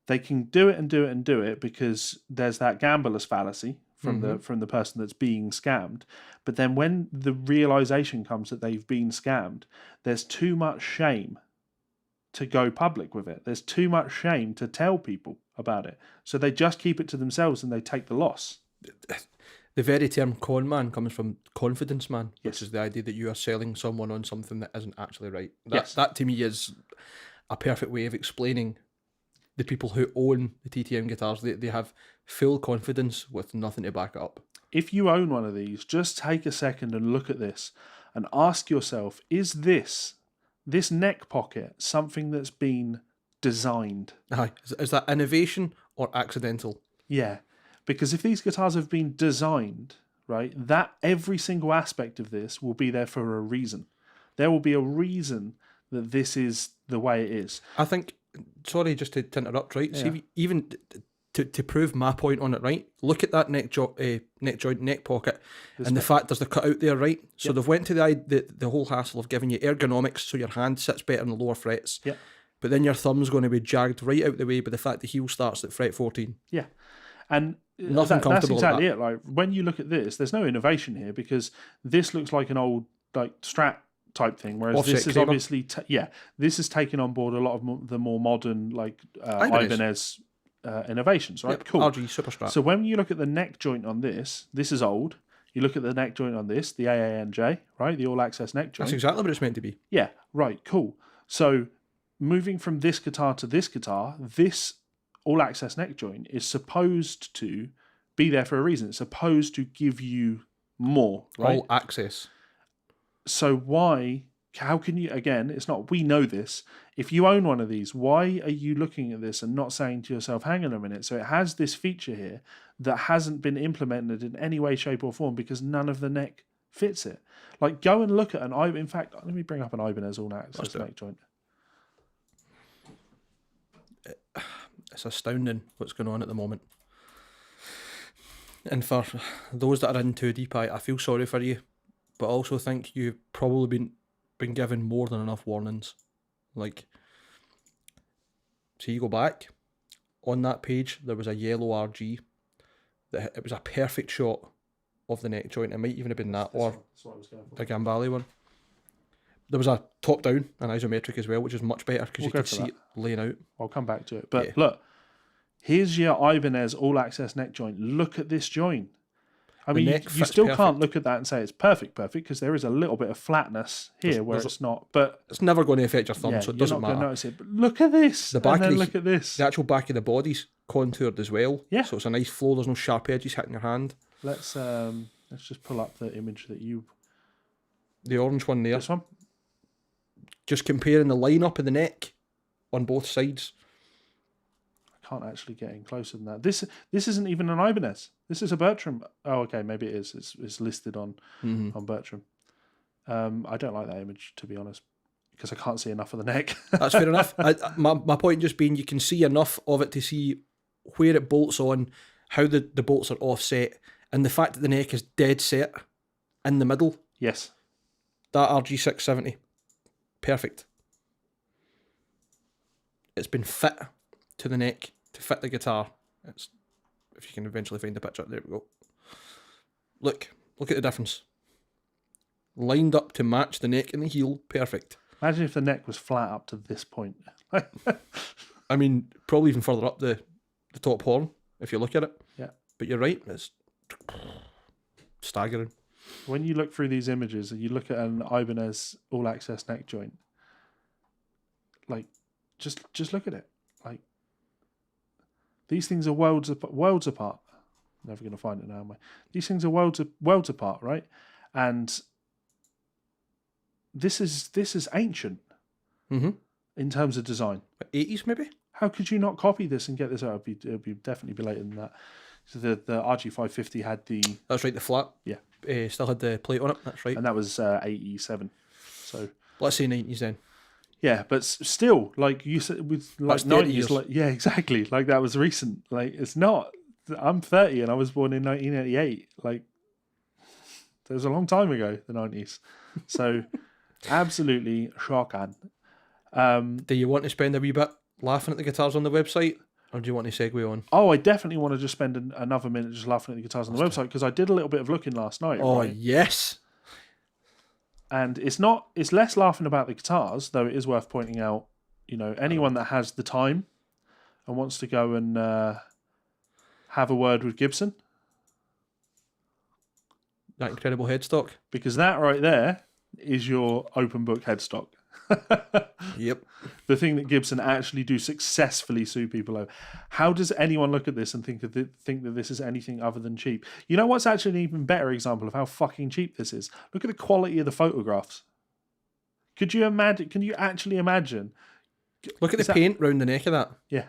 They can do it and do it and do it because there's that gambler's fallacy from the person that's being scammed. But then when the realization comes that they've been scammed, there's too much shame to go public with it. There's too much shame to tell people about it. So they just keep it to themselves and they take the loss. The very term con man comes from confidence man, Yes. which is the idea that you are selling someone on something that isn't actually right. Yes. That to me is a perfect way of explaining the people who own the TTM guitars. They have full confidence with nothing to back it up. If you own one of these, just take a second and look at this and ask yourself, is this neck pocket something that's been designed? Aye. Is that innovation or accidental? Yeah. Because if these guitars have been designed, right, that every single aspect of this will be there for a reason. There will be a reason that this is the way it is. I think, sorry, just to interrupt, right? Yeah. See, even to prove my point on it, right? Look at that neck joint, neck pocket, and the fact there's the cutout there, right? So they've went to the whole hassle of giving you ergonomics so your hand sits better in the lower frets. Yeah. But then your thumb's going to be jagged right out the way by the fact the heel starts at fret 14. Yeah. And nothing comfortable. That's exactly it. Like when you look at this, there's no innovation here because this looks like an old like Strat type thing, whereas Offset this is Kramer. obviously this is taking on board a lot of the more modern like Ibanez innovations. Right, yep. Cool. RG Super Strat. So when you look at the neck joint on this is old. You look at the neck joint on this, the AANJ, right, the All Access neck joint. That's exactly what it's meant to be. Yeah, right, cool. So moving from this guitar to this guitar, this All Access neck joint is supposed to be there for a reason. It's supposed to give you more, right? All access. So how can you, again, it's not, we know this. If you own one of these, why are you looking at this and not saying to yourself, hang on a minute, so it has this feature here that hasn't been implemented in any way, shape or form because none of the neck fits it. Like go and look at in fact, let me bring up an Ibanez All Access neck joint. It's astounding what's going on at the moment. And for those that are in too deep, I feel sorry for you, but I also think you've probably been given more than enough warnings. Like, so you go back, on that page, there was a yellow RG, it was a perfect shot of the neck joint. It might even have been that, or the Gambale one. There was a top down and isometric as well, which is much better because you could see it laying out. I'll come back to it. But look, here's your Ibanez All Access neck joint. Look at this joint. I mean, you still can't look at that and say it's perfect, because there is a little bit of flatness here where it's not. But it's never going to affect your thumb, so it doesn't matter. You're not going to notice it. But look at this. Look at this. The actual back of the body's contoured as well. Yeah. So it's a nice flow. There's no sharp edges hitting your hand. Let's just pull up the image that you... The orange one there. This one? Just comparing the line-up of the neck on both sides. I can't actually get in closer than that. This isn't even an Ibanez. This is a Bertram. Oh, okay, maybe it is. It's listed on Bertram. I don't like that image, to be honest, because I can't see enough of the neck. That's fair enough. My point just being, you can see enough of it to see where it bolts on, how the bolts are offset, and the fact that the neck is dead set in the middle. Yes. That RG670. Perfect. It's been fit to the neck to fit the guitar. It's, if you can eventually find the picture, there we go. Look at the difference. Lined up to match the neck and the heel, perfect. Imagine if the neck was flat up to this point. I mean, probably even further up the top horn, if you look at it. Yeah. But you're right, it's staggering. When you look through these images and you look at an Ibanez all access neck joint, like, just look at it. Like, these things are worlds apart. Never going to find it now, am I? These things are worlds apart, right? And this is ancient in terms of design. 80s maybe? How could you not copy this and get this out? It'd be definitely be later than that. So the RG550 had the... That's right, the flat. Yeah. Still had the plate on it, that's right. And that was 87. So let's say 90s then. Yeah, but still, like you said, with like 90s, like, yeah, exactly. Like that was recent. Like it's not. I'm 30 and I was born in 1988. Like that was a long time ago, the 90s. So absolutely shocking. Do you want to spend a wee bit laughing at the guitars on the website, or do you want to segue on? Oh, I definitely want to just spend another minute just laughing at the guitars on the website because I did a little bit of looking last night. Oh, right? yes. And it's less laughing about the guitars, though it is worth pointing out, you know, anyone that has the time and wants to go and have a word with Gibson. That incredible headstock. Because that right there is your open book headstock. Yep. The thing that Gibson actually do successfully sue people over. How does anyone look at this and think that this is anything other than cheap? You know what's actually an even better example of how fucking cheap this is? Look at the quality of the photographs. Could you imagine? Can you actually imagine? Look at the paint round the neck of that. Yeah.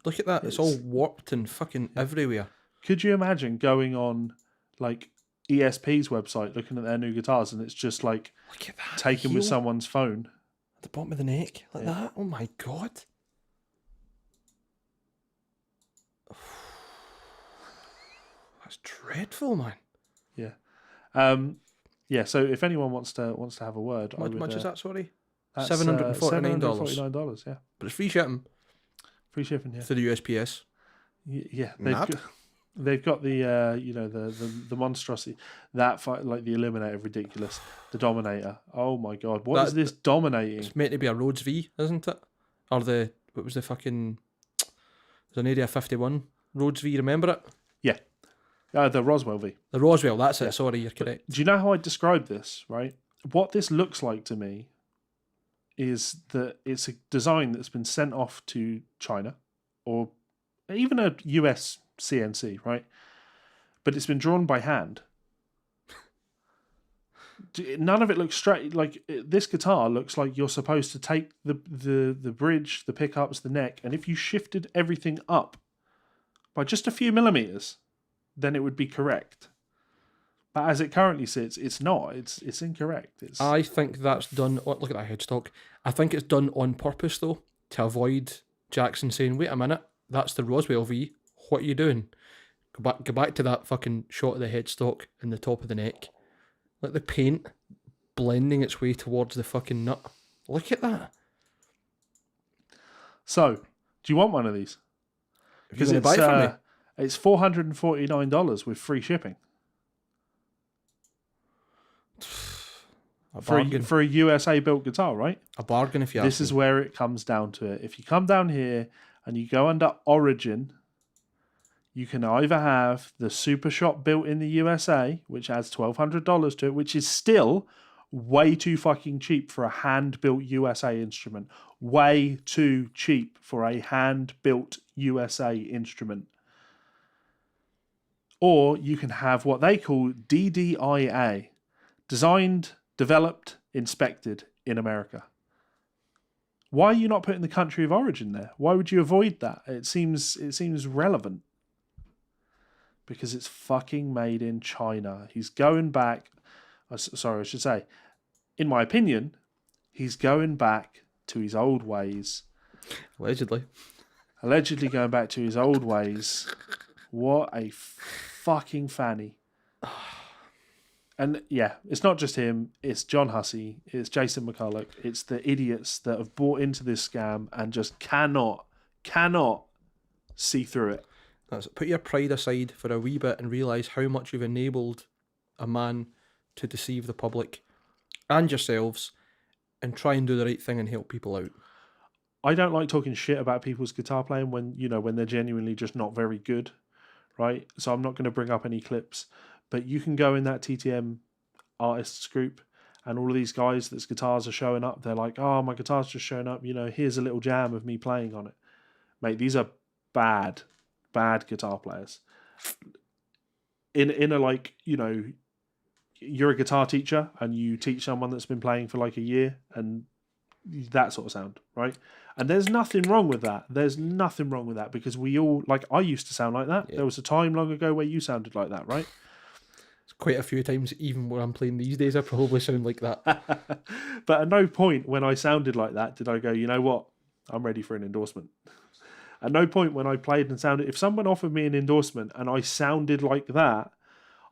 Look at that. It's all warped and fucking everywhere. Could you imagine going on like ESP's website looking at their new guitars and it's just like look at that taken with someone's phone? At the bottom of the neck, like that. Oh my god! That's dreadful, man. Yeah, yeah. So if anyone wants to have a word, How much is that? Sorry, that's, $749. Yeah, but it's free shipping. Free shipping. Yeah, to the USPS. Yeah, they've got the you know the monstrosity that fight, like the Eliminator, ridiculous, the Dominator. Oh my god, what is this dominating? It's meant to be a Rhodes V, isn't it? Or what was the fucking? There's an Area 51 Rhodes V. Remember it? Yeah, the Roswell V. The Roswell, that's it. Sorry, you're correct. Do you know how I describe this? Right, what this looks like to me is that it's a design that's been sent off to China or even a US CNC, right? But it's been drawn by hand. None of it looks straight. Like this guitar looks like you're supposed to take the bridge, the pickups, the neck, and if you shifted everything up by just a few millimeters, then it would be correct. But as it currently sits, it's not. It's incorrect. I think that's done. Look at that headstock. I think it's done on purpose though, to avoid Jackson saying, "Wait a minute, that's the Roswell V. What are you doing? Go back to that fucking shot of the headstock and the top of the neck. Like the paint blending its way towards the fucking nut. Look at that." So, do you want one of these? Because it's $449 with free shipping. For a USA built guitar, right? A bargain if you ask me. This is where it comes down to it. If you come down here and you go under Origin, you can either have the Super Shop built in the USA, which adds $1,200 to it, which is still way too fucking cheap for a hand-built USA instrument. Way too cheap for a hand-built USA instrument. Or you can have what they call DDIA, designed, developed, inspected in America. Why are you not putting the country of origin there? Why would you avoid that? It seems relevant. Because it's fucking made in China. He's going back... Sorry, I should say. In my opinion, he's going back to his old ways. Allegedly going back to his old ways. What a fucking fanny. And yeah, it's not just him. It's John Hussey. It's Jason McCulloch. It's the idiots that have bought into this scam and just cannot see through it. Put your pride aside for a wee bit and realise how much you've enabled a man to deceive the public and yourselves and try and do the right thing and help people out. I don't like talking shit about people's guitar playing when they're genuinely just not very good, right? So I'm not going to bring up any clips. But you can go in that TTM artists group, and all of these guys that's guitars are showing up. They're like, "Oh, my guitar's just showing up. Here's a little jam of me playing on it." Mate, these are bad guitar players. In a like, you're a guitar teacher and you teach someone that's been playing for like a year and that sort of sound, right? And there's nothing wrong with that. There's nothing wrong with that because we all, like, I used to sound like that. Yeah. There was a time long ago where you sounded like that, right? Quite a few times, even when I'm playing these days, I probably sound like that. But at no point when I sounded like that did I go, you know what, I'm ready for an endorsement. At no point when I played and sounded, if someone offered me an endorsement and I sounded like that,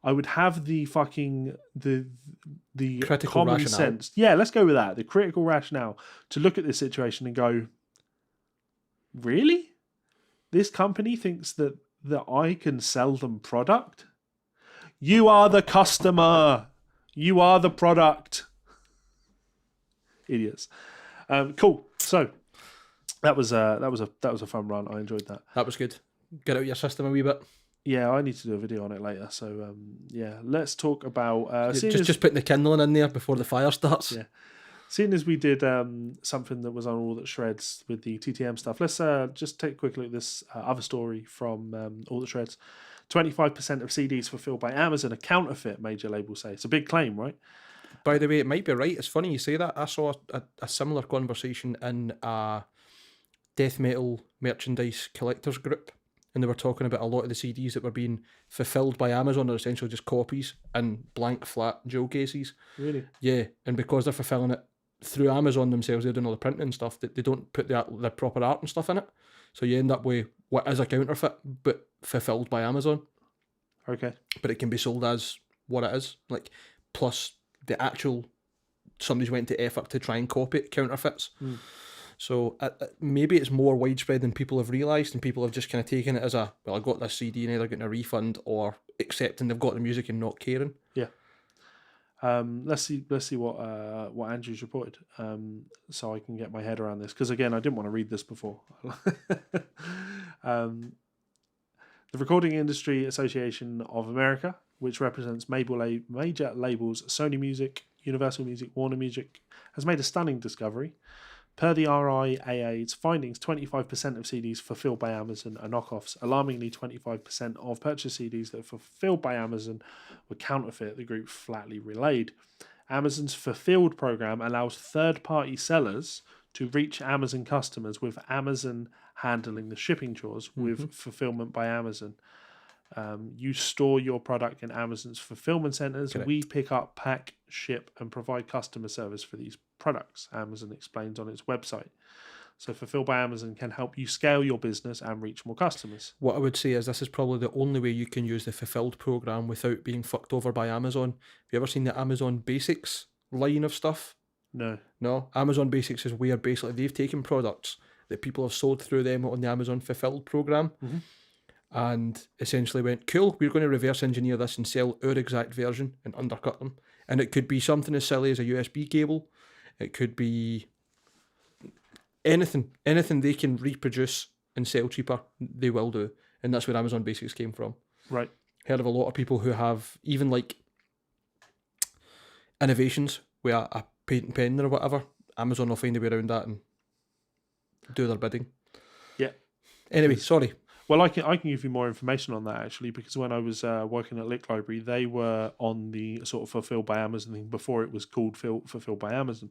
I would have the fucking the critical common rationale. Sense. Yeah, let's go with that. The critical rationale to look at this situation and go, really? This company thinks that I can sell them product? You are the customer. You are the product. Idiots. Cool. So that was a fun run. I enjoyed that. That was good. Get out your system a wee bit. Yeah, I need to do a video on it later. So yeah, let's talk about just putting the kindling in there before the fire starts. Yeah. Seeing as we did something that was on All That Shreds with the TTM stuff, let's just take a quick look at this other story from All That Shreds. 25% of CDs fulfilled by Amazon are counterfeit, major labels say. It's a big claim, right? By the way, it might be right. It's funny you say that. I saw a similar conversation in a death metal merchandise collectors group, and they were talking about a lot of the CDs that were being fulfilled by Amazon are essentially just copies in blank, flat jewel cases. Really? Yeah, and because they're fulfilling it through Amazon themselves, they're doing all the printing and stuff, they don't put the proper art and stuff in it. So you end up with what is a counterfeit, but fulfilled by Amazon. Okay. But it can be sold as what it is, like, plus the actual, somebody's went to effort to try and copy it, counterfeits. Mm. So maybe it's more widespread than people have realised, and people have just kind of taken it as I got this CD and either getting a refund or accepting they've got the music and not caring. Yeah. Let's see what Andrew's reported, so I can get my head around this, because again I didn't want to read this before. The Recording Industry Association of America, which represents major labels Sony Music, Universal Music, Warner Music, has made a stunning discovery. Per the RIAA's findings, 25% of CDs fulfilled by Amazon are knockoffs. Alarmingly, 25% of purchased CDs that are fulfilled by Amazon were counterfeit, the group flatly relayed. Amazon's Fulfilled program allows third-party sellers to reach Amazon customers, with Amazon handling the shipping chores with fulfillment by Amazon. You store your product in Amazon's fulfillment centers. Correct. We pick up, pack, ship, and provide customer service for these products, Amazon explains on its website. So Fulfilled by Amazon can help you scale your business and reach more customers. What I would say is this is probably the only way you can use the Fulfilled program without being fucked over by Amazon. Have you ever seen the Amazon Basics line of stuff? No. Amazon Basics is where basically they've taken products that people have sold through them on the Amazon Fulfilled program, and essentially went, cool, we're going to reverse engineer this and sell our exact version and undercut them. And it could be something as silly as a USB cable. It could be anything they can reproduce and sell cheaper, they will do. And that's where Amazon Basics came from. Right. Heard of a lot of people who have even like innovations with a patent pen or whatever. Amazon will find a way around that and do their bidding. Yeah. Anyway, sorry. Well, I can give you more information on that, actually, because when I was working at Lick Library, they were on the sort of Fulfilled by Amazon thing before it was called Fulfilled by Amazon.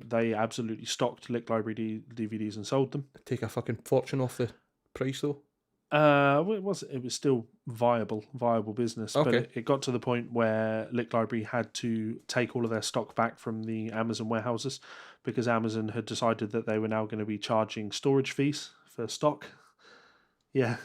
They absolutely stocked Lick Library DVDs and sold them. Take a fucking fortune off the price, though. It was still viable business, okay. But it got to the point where Lick Library had to take all of their stock back from the Amazon warehouses, because Amazon had decided that they were now going to be charging storage fees for stock. Yeah.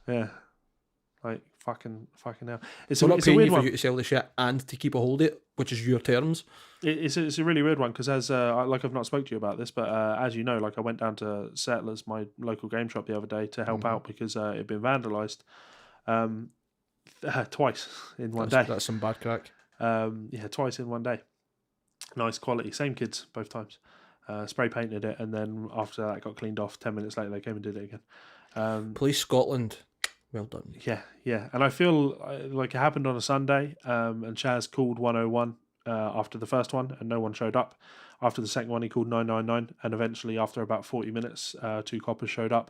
Like fucking hell. It's not paying you for you to sell the shit and to keep a hold of it, which is your terms. It's a really weird one, because as I've not spoke to you about this, but as you know, like I went down to Settlers, my local game shop, the other day to help out because it had been vandalised twice in one day. That's some bad crack. Twice in one day. Nice quality, same kids both times. Spray painted it, and then after that got cleaned off. 10 minutes later, they came and did it again. Police Scotland Well done. Yeah. And I feel like it happened on a Sunday, and Chaz called 101 after the first one, and no one showed up. After the second one, he called 999, and eventually, after about 40 minutes, 2 coppers showed up,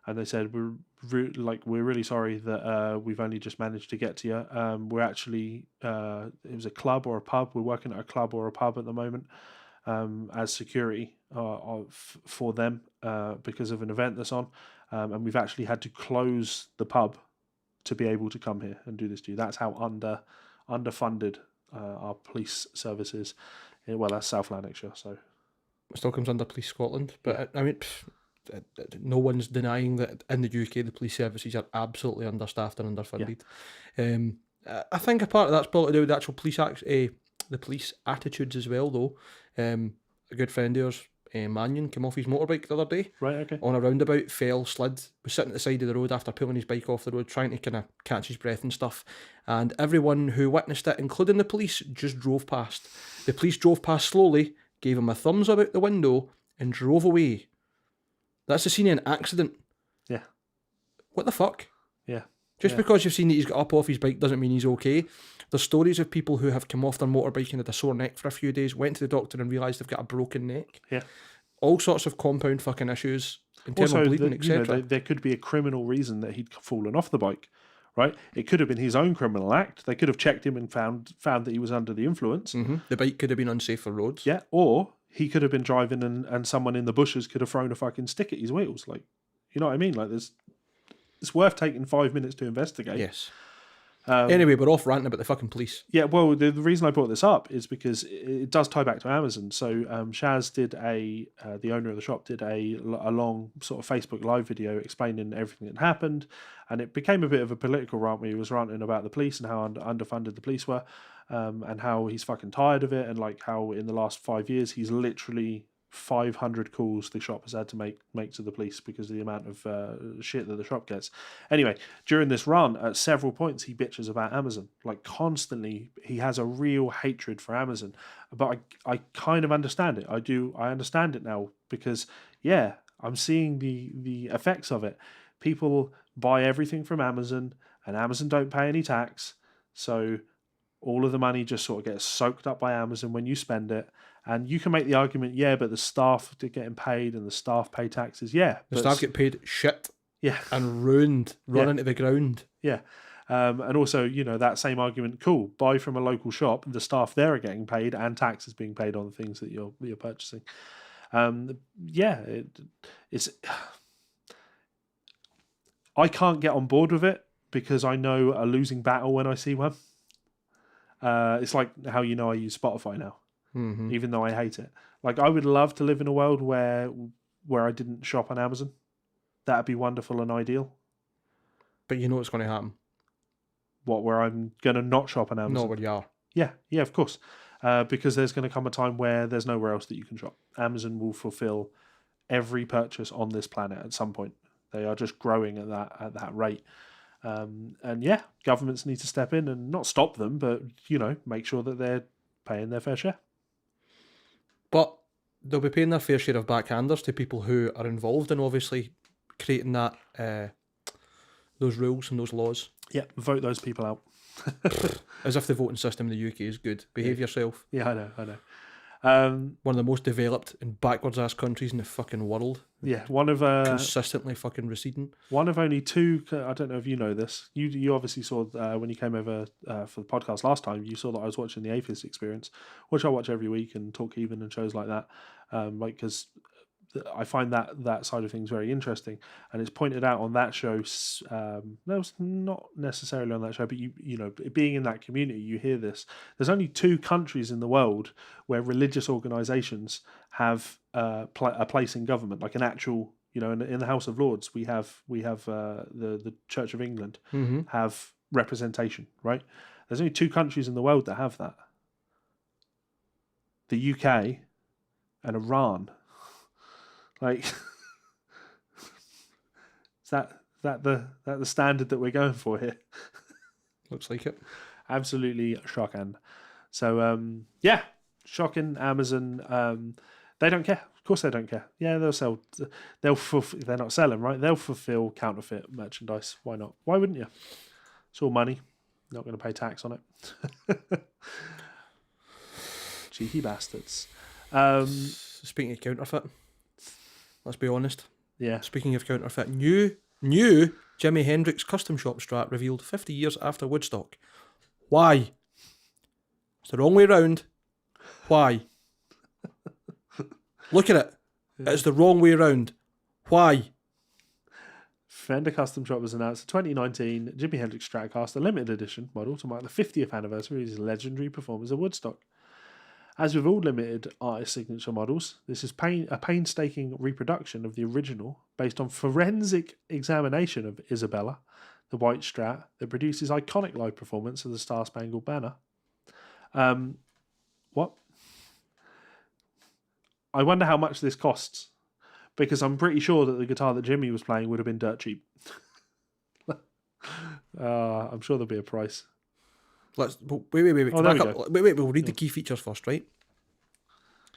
and they said, we're really sorry that we've only just managed to get to you. We're actually, it was a club or a pub. We're working at a club or a pub at the moment as security for them because of an event that's on. And we've actually had to close the pub to be able to come here and do this to you. That's how underfunded our police service is. Well, that's South Lanarkshire, so It still comes under Police Scotland, but I mean, no one's denying that in the UK the police services are absolutely understaffed and underfunded. I think a part of that's probably to do with the actual the police attitudes as well, though. A good friend of yours, Mannion, came off his motorbike the other day. Right, okay. On a roundabout, fell, slid, was sitting at the side of the road after pulling his bike off the road, trying to kind of catch his breath and stuff. And everyone who witnessed it, including the police, just drove past. The police drove past slowly, gave him a thumbs up out the window, and drove away. That's the scene of an accident. Yeah. What the fuck? Yeah. Just because you've seen that he's got up off his bike doesn't mean he's okay. There's stories of people who have come off their motorbike and had a sore neck for a few days, went to the doctor and realised they've got a broken neck. Yeah. All sorts of compound fucking issues, internal bleeding, etc. There could be a criminal reason that he'd fallen off the bike, right? It could have been his own criminal act. They could have checked him and found that he was under the influence. Mm-hmm. The bike could have been unsafe for roads. Yeah, or he could have been driving and someone in the bushes could have thrown a fucking stick at his wheels. Like, you know what I mean? Like, it's worth taking 5 minutes to investigate. Yes. Anyway, we're off ranting about the fucking police. Yeah, well, the reason I brought this up is because it does tie back to Amazon. So Shaz did the owner of the shop did a long sort of Facebook live video explaining everything that happened, and it became a bit of a political rant where he was ranting about the police and how underfunded the police were, and how he's fucking tired of it, and like how in the last 5 years he's literally 500 calls the shop has had to make to the police because of the amount of shit that the shop gets. Anyway, during this run, at several points he bitches about Amazon, like constantly. He has a real hatred for Amazon, but I kind of understand it. I understand it now because I'm seeing the effects of it. People buy everything from Amazon, and Amazon don't pay any tax, so all of the money just sort of gets soaked up by Amazon when you spend it. And you can make the argument, but the staff are getting paid and the staff pay taxes. Yeah. The staff get paid shit. Yeah. And ruined, run into the ground. Yeah. And also, that same argument, cool, buy from a local shop, the staff there are getting paid and taxes being paid on the things that you're purchasing. It's... I can't get on board with it because I know a losing battle when I see one. It's like how I use Spotify now. Mm-hmm. Even though I hate it. Like, I would love to live in a world where I didn't shop on Amazon. That'd be wonderful and ideal. But you know what's going to happen? What, where I'm going to not shop on Amazon? No, where you are. Yeah, of course. Because there's going to come a time where there's nowhere else that you can shop. Amazon will fulfill every purchase on this planet at some point. They are just growing at that rate. And governments need to step in and not stop them, but, make sure that they're paying their fair share. But they'll be paying their fair share of backhanders to people who are involved in obviously creating that those rules and those laws. Yeah, vote those people out. As if the voting system in the UK is good. Behave yourself. Yeah, I know. One of the most developed and backwards ass countries in the fucking world. Yeah, one of consistently fucking receding. One of only two. I don't know if you know this. You obviously saw when you came over for the podcast last time. You saw that I was watching the Atheist Experience, which I watch every week, and Talk Even and shows like that. Because I find that side of things very interesting, and it's pointed out on that show. No, it's not necessarily on that show, but being in that community, you hear this. There's only 2 countries in the world where religious organisations have a place in government, like an actual. In the House of Lords, we have the Church of England have representation, right? There's only 2 countries in the world that have that: the UK and Iran. Like, is that the standard that we're going for here? Looks like it. Absolutely shocking. So shocking. Amazon. They don't care. Of course they don't care. Yeah, they'll sell. They're not selling, right? They'll fulfill counterfeit merchandise. Why not? Why wouldn't you? It's all money. Not going to pay tax on it. Cheeky bastards. Speaking of counterfeit, let's be honest. Yeah. Speaking of counterfeit, new Jimi Hendrix custom shop Strat revealed 50 years after Woodstock. Why? It's the wrong way round. Why? Look at it. Yeah. It's the wrong way round. Why? Fender Custom Shop has announced a 2019 Jimi Hendrix Stratocaster limited edition model to mark the 50th anniversary of his legendary performance at Woodstock. As with all limited artist signature models, this is a painstaking reproduction of the original based on forensic examination of Isabella, the white Strat that produced his iconic live performance of the Star Spangled Banner. What? I wonder how much this costs, because I'm pretty sure that the guitar that Jimi was playing would have been dirt cheap. I'm sure there'll be a price. Wait. Oh, there we go. Wait, we'll read the key features first, right?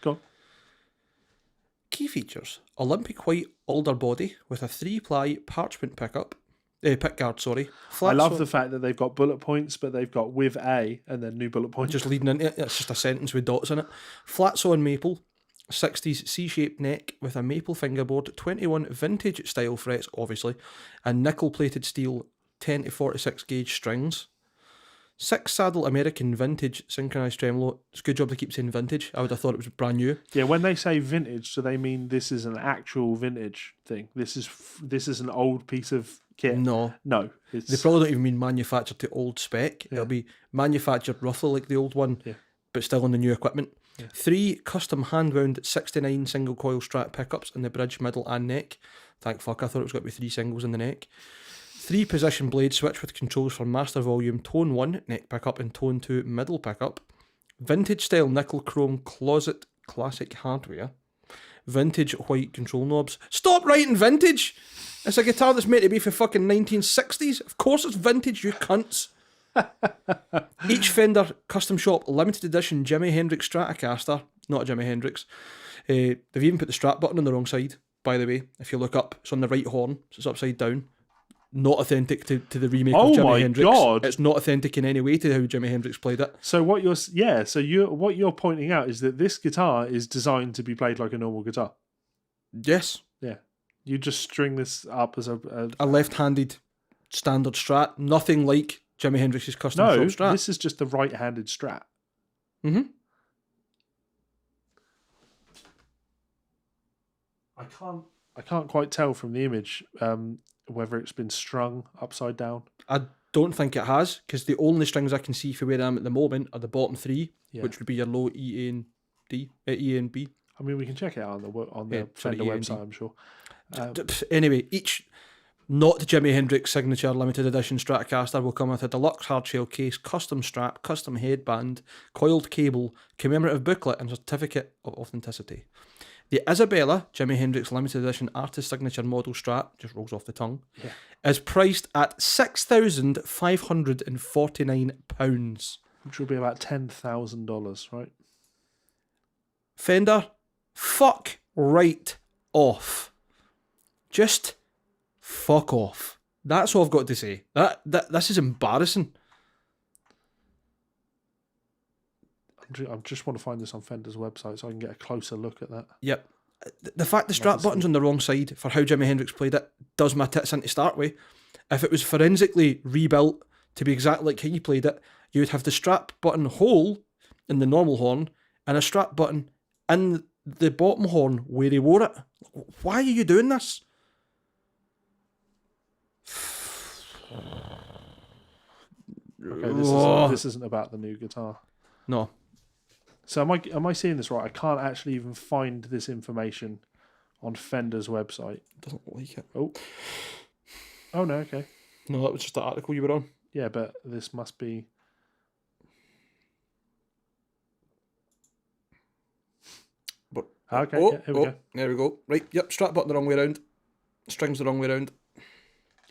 Go on. Key features: Olympic white alder body with a 3-ply parchment pickguard. I love the fact that they've got bullet points, but they've got with A and then new bullet points. Just leading into it. It's just a sentence with dots in it. Flat sawn maple, 60s C-shaped neck with a maple fingerboard, 21 vintage style frets, obviously, and nickel-plated steel 10 to 46 gauge strings. 6 saddle American vintage synchronized tremolo. It's a good job they keep saying vintage. I would have thought it was brand new. Yeah, when they say vintage, do they mean this is an actual vintage thing? This is an old piece of kit? No. It's... They probably don't even mean manufactured to old spec. Yeah. It'll be manufactured roughly like the old one, but still on the new equipment. Yeah. 3 custom hand-wound 69 single coil Strat pickups in the bridge, middle and neck. Thank fuck, I thought it was going to be 3 singles in the neck. 3 position blade switch with controls for master volume, tone 1 neck pickup and tone 2 middle pickup. Vintage style nickel chrome closet classic hardware. Vintage white control knobs. Stop writing vintage! It's a guitar that's made to be for fucking 1960s. Of course it's vintage, you cunts. Each Fender custom shop limited edition Jimi Hendrix Stratocaster, not a Jimi Hendrix. They've even put the Strat button on the wrong side, by the way. If you look up, it's on the right horn, so it's upside down. Not authentic to the remake of Jimi Hendrix. Oh my god! It's not authentic in any way to how Jimi Hendrix played it. So what you're pointing out is that this guitar is designed to be played like a normal guitar. Yes. Yeah. You just string this up as a left-handed standard Strat, nothing like Jimi Hendrix's custom shop Strat. No, this is just the right-handed Strat. Mm-hmm. I can't quite tell from the image whether it's been strung upside down. I don't think it has, because the only strings I can see for where I am at the moment are the bottom 3, which would be your low E, A, and E, and B. I mean, we can check it out on the Fender website, I'm sure. Anyway, each not Jimi Hendrix signature limited edition Stratocaster will come with a deluxe hardshell case, custom strap, custom headband, coiled cable, commemorative booklet, and certificate of authenticity. The Isabella Jimi Hendrix limited edition artist signature model Strat, just rolls off the tongue, is priced at £6,549. Which will be about $10,000, right? Fender, fuck right off. Just fuck off. That's all I've got to say. This is embarrassing. I just want to find this on Fender's website so I can get a closer look at that. Yep. The fact the Strat button's on the wrong side for how Jimi Hendrix played it does my tits in to start with. If it was forensically rebuilt to be exactly like how he played it, you would have the Strat button hole in the normal horn and a Strat button in the bottom horn where he wore it. Why are you doing this? Okay, this isn't about the new guitar. No. So am I seeing this right? I can't actually even find this information on Fender's website. Doesn't like it. Oh no, okay. No, that was just the article you were on. Yeah, but this must be. But okay, here we go. There we go. Right, yep, Strat button the wrong way around. Strings the wrong way around.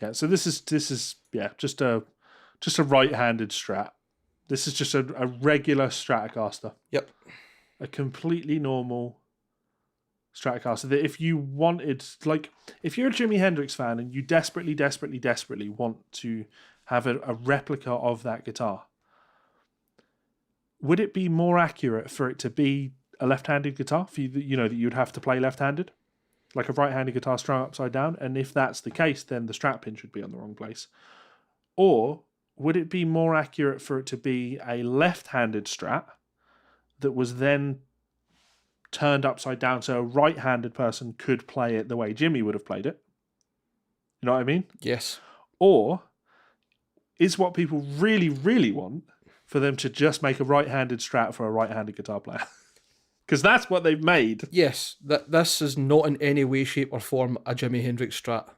Yeah, so this is just a right-handed Strat. This is just a regular Stratocaster. Yep. A completely normal Stratocaster. That if you wanted, like, if you're a Jimi Hendrix fan and you desperately want to have a replica of that guitar, would it be more accurate for it to be a left-handed guitar for you, that you'd have to play left-handed, like a right-handed guitar strung upside down? And if that's the case, then the strap pin should be on the wrong place. Or would it be more accurate for it to be a left-handed Strat that was then turned upside down so a right-handed person could play it the way Jimi would have played it? You know what I mean? Yes. Or is what people really want for them to just make a right-handed Strat for a right-handed guitar player? Because that's what they've made. Yes, this is not in any way, shape, or form a Jimi Hendrix Strat.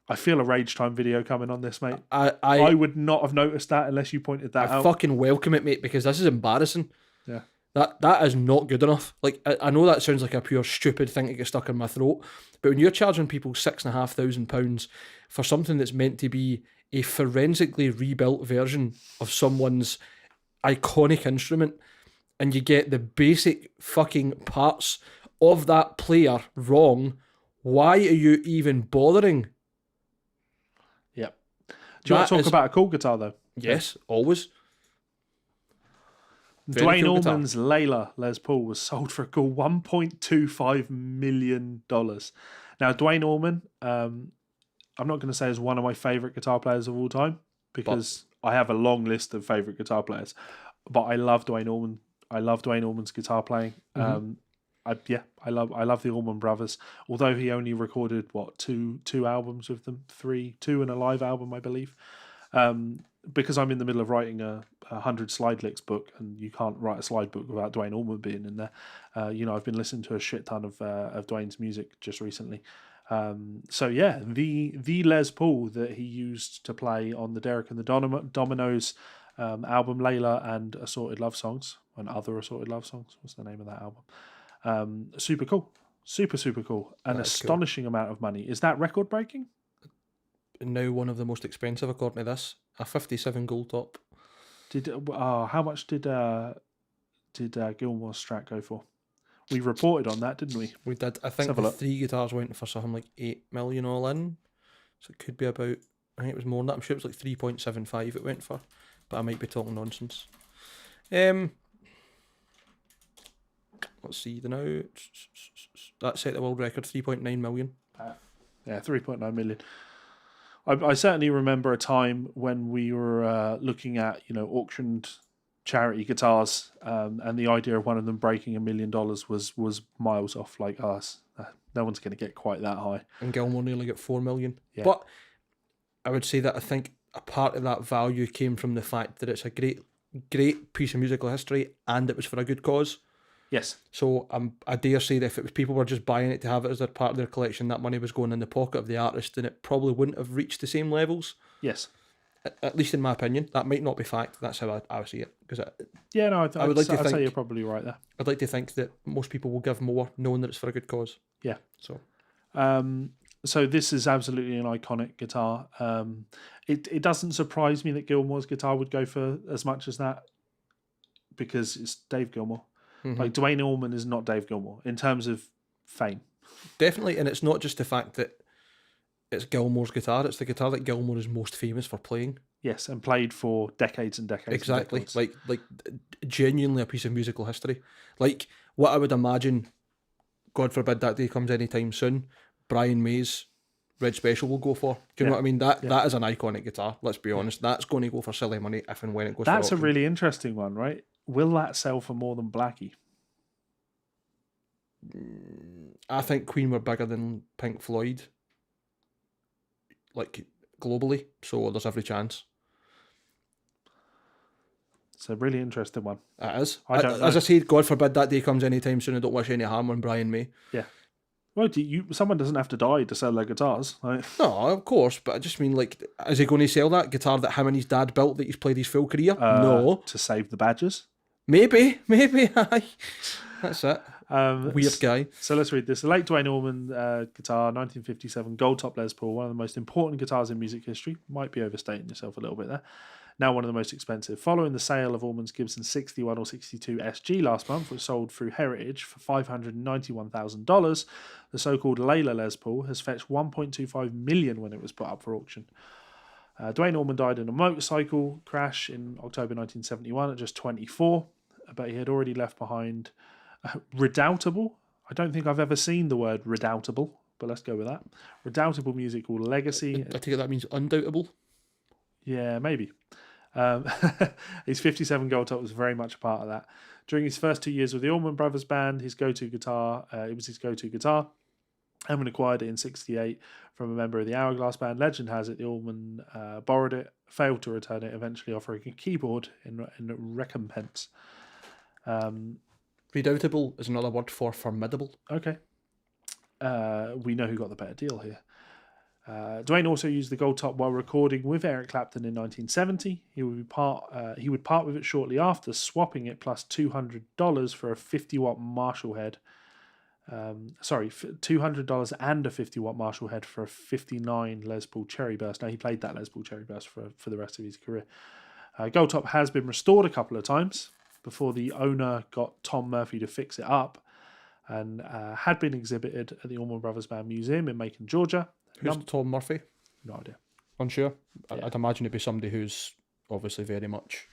I feel a Rage Time video coming on this, mate. I would not have noticed that unless you pointed that out. I fucking welcome it, mate, because this is embarrassing. Yeah. That is not good enough. Like, I know that sounds like a pure stupid thing to get stuck in my throat, but when you're charging people £6,500 for something that's meant to be a forensically rebuilt version of someone's iconic instrument, and you get the basic fucking parts of that player wrong, why are you even bothering? Yep. Do you want to talk about a cool guitar, though? Yes, always. Duane Allman's Layla Les Paul was sold for a cool $1.25 million. Now, Duane Allman, I'm not going to say is one of my favourite guitar players of all time, because I have a long list of favourite guitar players, but I love Duane Allman. I love Duane Allman's guitar playing. Mm-hmm. I love the Allman Brothers. Although he only recorded two albums with them, two and a live album, I believe. Because I'm in the middle of writing a 100 slide licks book, and you can't write a slide book without Duane Allman being in there. I've been listening to a shit ton of Duane's music just recently. So yeah, the Les Paul that he used to play on the Derek and the Dominoes album Layla and Assorted Love Songs, and other Assorted Love Songs. What's the name of that album? Super cool. Super cool. An astonishing amount of money. Is that record breaking? Now one of the most expensive according to this. A 57 gold top. How much did Gilmore's Strat go for? We reported on that, didn't we? We did. I think the three guitars went for something like 8 million all in. So it could be about, I think it was more than that. I'm sure it was like 3.75 it went for. But I might be talking nonsense. Let's see the now. That set the world record, 3.9 million. Yeah, 3.9 million. I certainly remember a time when we were looking at, auctioned charity guitars, and the idea of one of them breaking $1 million was miles off. Like, no one's going to get quite that high. And Gilmore nearly got 4 million. Yeah. But I would say that I think a part of that value came from the fact that it's a great piece of musical history, and it was for a good cause. Yes. So I dare say that if it was people were just buying it to have it as their part of their collection, that money was going in the pocket of the artist, and it probably wouldn't have reached the same levels. Yes. At least in my opinion. That might not be fact. That's how I see it. I'd say you're probably right there. I'd like to think that most people will give more knowing that it's for a good cause. Yeah. So this is absolutely an iconic guitar. It doesn't surprise me that Gilmore's guitar would go for as much as that, because it's Dave Gilmour. Mm-hmm. Like, Duane Allman is not Dave Gilmour in terms of fame. Definitely, and it's not just the fact that it's Gilmour's guitar, it's the guitar that Gilmour is most famous for playing. Yes, and played for decades and decades. Exactly. And decades. Like genuinely a piece of musical history. Like what I would imagine, God forbid that day comes anytime soon, Brian May's Red Special will go for. Do you know what I mean? That is an iconic guitar, let's be honest. That's going to go for silly money if and when it goes for That's auction. a really interesting one, right? Will that sell for more than Blackie? I think Queen were bigger than Pink Floyd, like globally, so there's every chance. It's a really interesting one. It is. As I said, God forbid that day comes anytime soon. I don't wish any harm on Brian May. Yeah. Well, someone doesn't have to die to sell their guitars. Right? No, of course, but I just mean, like, is he going to sell that guitar that him and his dad built that he's played his full career? No. To save the badges? Maybe, aye. That's it. Weird guy. So let's read this. The late Duane Allman guitar, 1957, gold top Les Paul, one of the most important guitars in music history. Might be overstating yourself a little bit there. now one of the most expensive. Following the sale of Allman's Gibson 61 or 62 SG last month, which sold through Heritage for $591,000, the so-called Layla Les Paul has fetched $1.25 million when it was put up for auction. Duane Allman died in a motorcycle crash in October 1971 at just 24, but he had already left behind redoubtable. I don't think I've ever seen the word redoubtable, but let's go with that. Redoubtable music called Legacy. I take it that means undoubtable. Yeah, maybe. His 57 Gold Top was very much a part of that. During his first 2 years with the Allman Brothers Band, it was his go-to guitar. Allman acquired it in 1968 from a member of the Hourglass Band. Legend has it the Allman borrowed it, failed to return it, eventually offering a keyboard in recompense. Redoubtable is another word for formidable. Okay. We know who got the better deal here. Duane also used the Gold Top while recording with Eric Clapton in 1970. He would part with it shortly after, swapping it plus $200 for a 50-watt Marshall head. $200 and a 50-watt Marshall head for a 59 Les Paul Cherry Burst. Now, he played that Les Paul Cherry Burst for the rest of his career. Gold Top has been restored a couple of times before the owner got Tom Murphy to fix it up, and had been exhibited at the Allman Brothers Band Museum in Macon, Georgia. Who's Tom Murphy? No idea. Unsure? Yeah. I'd imagine it'd be somebody who's obviously very much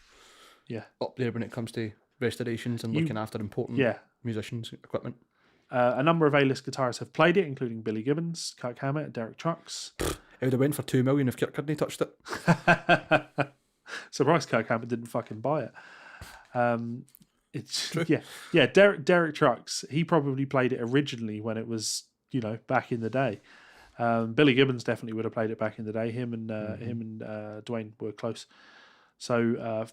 up there when it comes to restorations and looking after important musicians' equipment. A number of A-list guitarists have played it, including Billy Gibbons, Kirk Hammett, Derek Trucks. It would have went for $2 million if Kirk hadn't touched it. Surprised Kirk Hammett didn't fucking buy it. It's true. Yeah. Derek Trucks. He probably played it originally when it was, back in the day. Billy Gibbons definitely would have played it back in the day. Him and Duane were close. So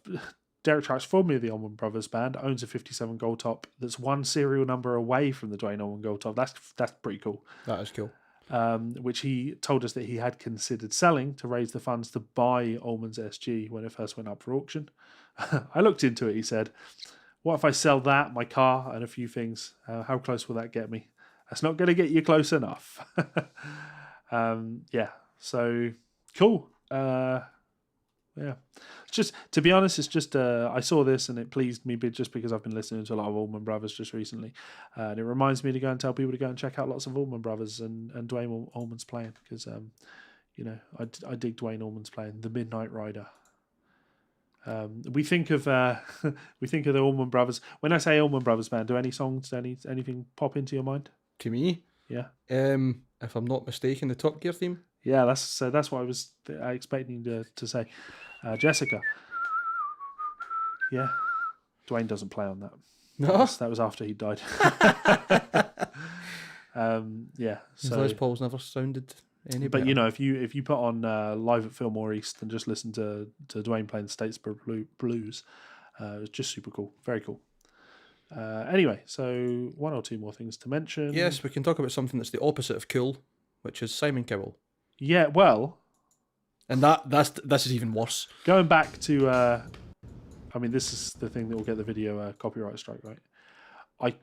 Derek Trucks, formerly of the Allman Brothers Band, owns a 57 Gold Top that's one serial number away from the Duane Allman Gold Top. That's pretty cool. That is cool. Which he told us that he had considered selling to raise the funds to buy Allman's SG when it first went up for auction. I looked into it, he said. What if I sell that, my car, and a few things? How close will that get me? That's not going to get you close enough. So cool. Just to be honest, it's just I saw this and it pleased me just because I've been listening to a lot of Allman Brothers just recently, and it reminds me to go and tell people to go and check out lots of Allman Brothers and Duane Allman's playing, because I dig Duane Allman's playing. The Midnight Rider. We think of the Allman Brothers. When I say Allman Brothers Band, do any songs, anything pop into your mind? To me, yeah. If I'm not mistaken, the Top Gear theme. Yeah, that's what I was expecting to say. Jessica. Yeah, Duane doesn't play on that. No, that was after he died. So Les Paul's never sounded any but better. if you put on Live at Fillmore East and just listen to Duane playing the Statesboro Blues, it's just super cool, very cool. Anyway, so one or two more things to mention. Yes, we can talk about something that's the opposite of cool, which is Simon Cowell. Yeah, well, and this is even worse. Going back to, this is the thing that will get the video copyright strike, right?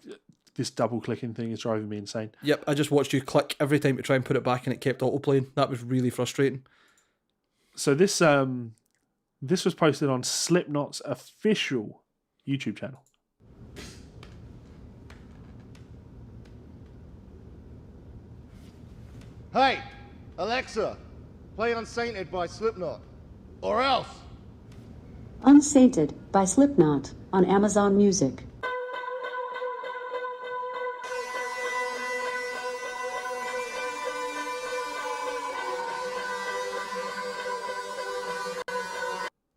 This double clicking thing is driving me insane. Yep, I just watched you click every time to try and put it back, and it kept autoplaying. That was really frustrating. So this was posted on Slipknot's official YouTube channel. Hey, Alexa, play Unsainted by Slipknot. Or else. Unsainted by Slipknot on Amazon Music.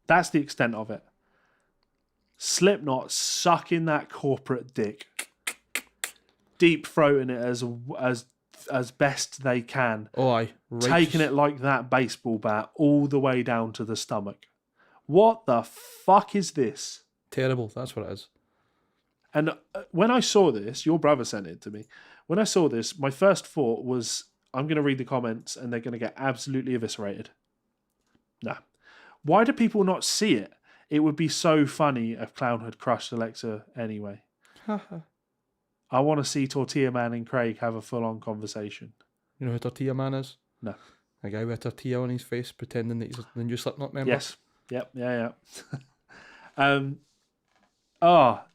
That's the extent of it. Slipknot sucking that corporate dick, deep throating it as best they can. Oh, aye. Taking it like that baseball bat all the way down to the stomach. What the fuck is this? Terrible, that's what it is. And when I saw this, your brother sent it to me. When I saw this, my first thought was, I'm going to read the comments and they're going to get absolutely eviscerated. Nah. Why do people not see it? It would be so funny if Clown had crushed Alexa anyway. I want to see Tortilla Man and Craig have a full-on conversation. You know who Tortilla Man is? No. A guy with a tortilla on his face pretending that he's the new Slipknot member? Yes. Yep. Yeah.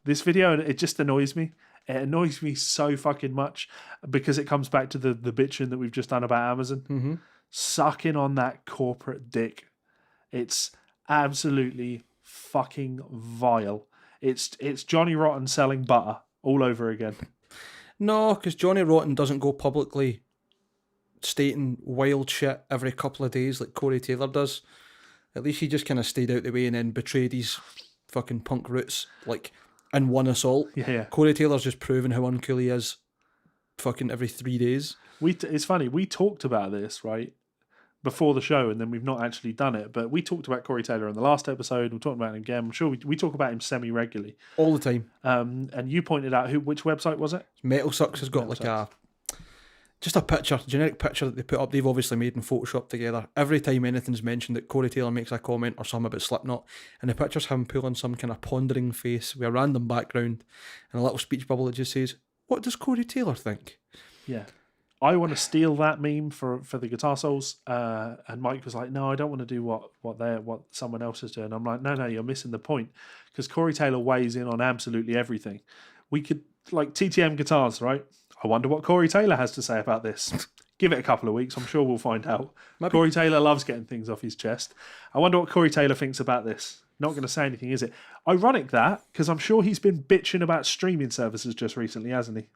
This video, it just annoys me. It annoys me so fucking much because it comes back to the bitching that we've just done about Amazon. Sucking on that corporate dick. It's absolutely fucking vile. It's Johnny Rotten selling butter all over again. No, because Johnny Rotten doesn't go publicly stating wild shit every couple of days like Corey Taylor does. At least he just kind of stayed out the way and then betrayed his fucking punk roots, like, in one assault. Yeah. Corey Taylor's just proving how uncool he is fucking every 3 days. It's funny, we talked about this, right, before the show, and then we've not actually done it, but we talked about Corey Taylor in the last episode. We're talking about him again. I'm sure we talk about him semi-regularly. All the time. And you pointed out, which website was it? Metal Sucks has got Metal like Sucks. just a picture, generic picture that they put up. They've obviously made and photoshopped together. Every time anything's mentioned that Corey Taylor makes a comment or something about Slipknot, and the picture's him pulling some kind of pondering face with a random background and a little speech bubble that just says, "What does Corey Taylor think?" Yeah. I want to steal that meme for the Guitar Souls, and Mike was like, "No, I don't want to do what someone else is doing." I'm like, "No, you're missing the point," because Corey Taylor weighs in on absolutely everything. We could, like, TTM guitars, right? I wonder what Corey Taylor has to say about this. Give it a couple of weeks, I'm sure we'll find out. Maybe. Corey Taylor loves getting things off his chest. I wonder what Corey Taylor thinks about this. Not going to say anything, is it? Ironic that, because I'm sure he's been bitching about streaming services just recently, hasn't he?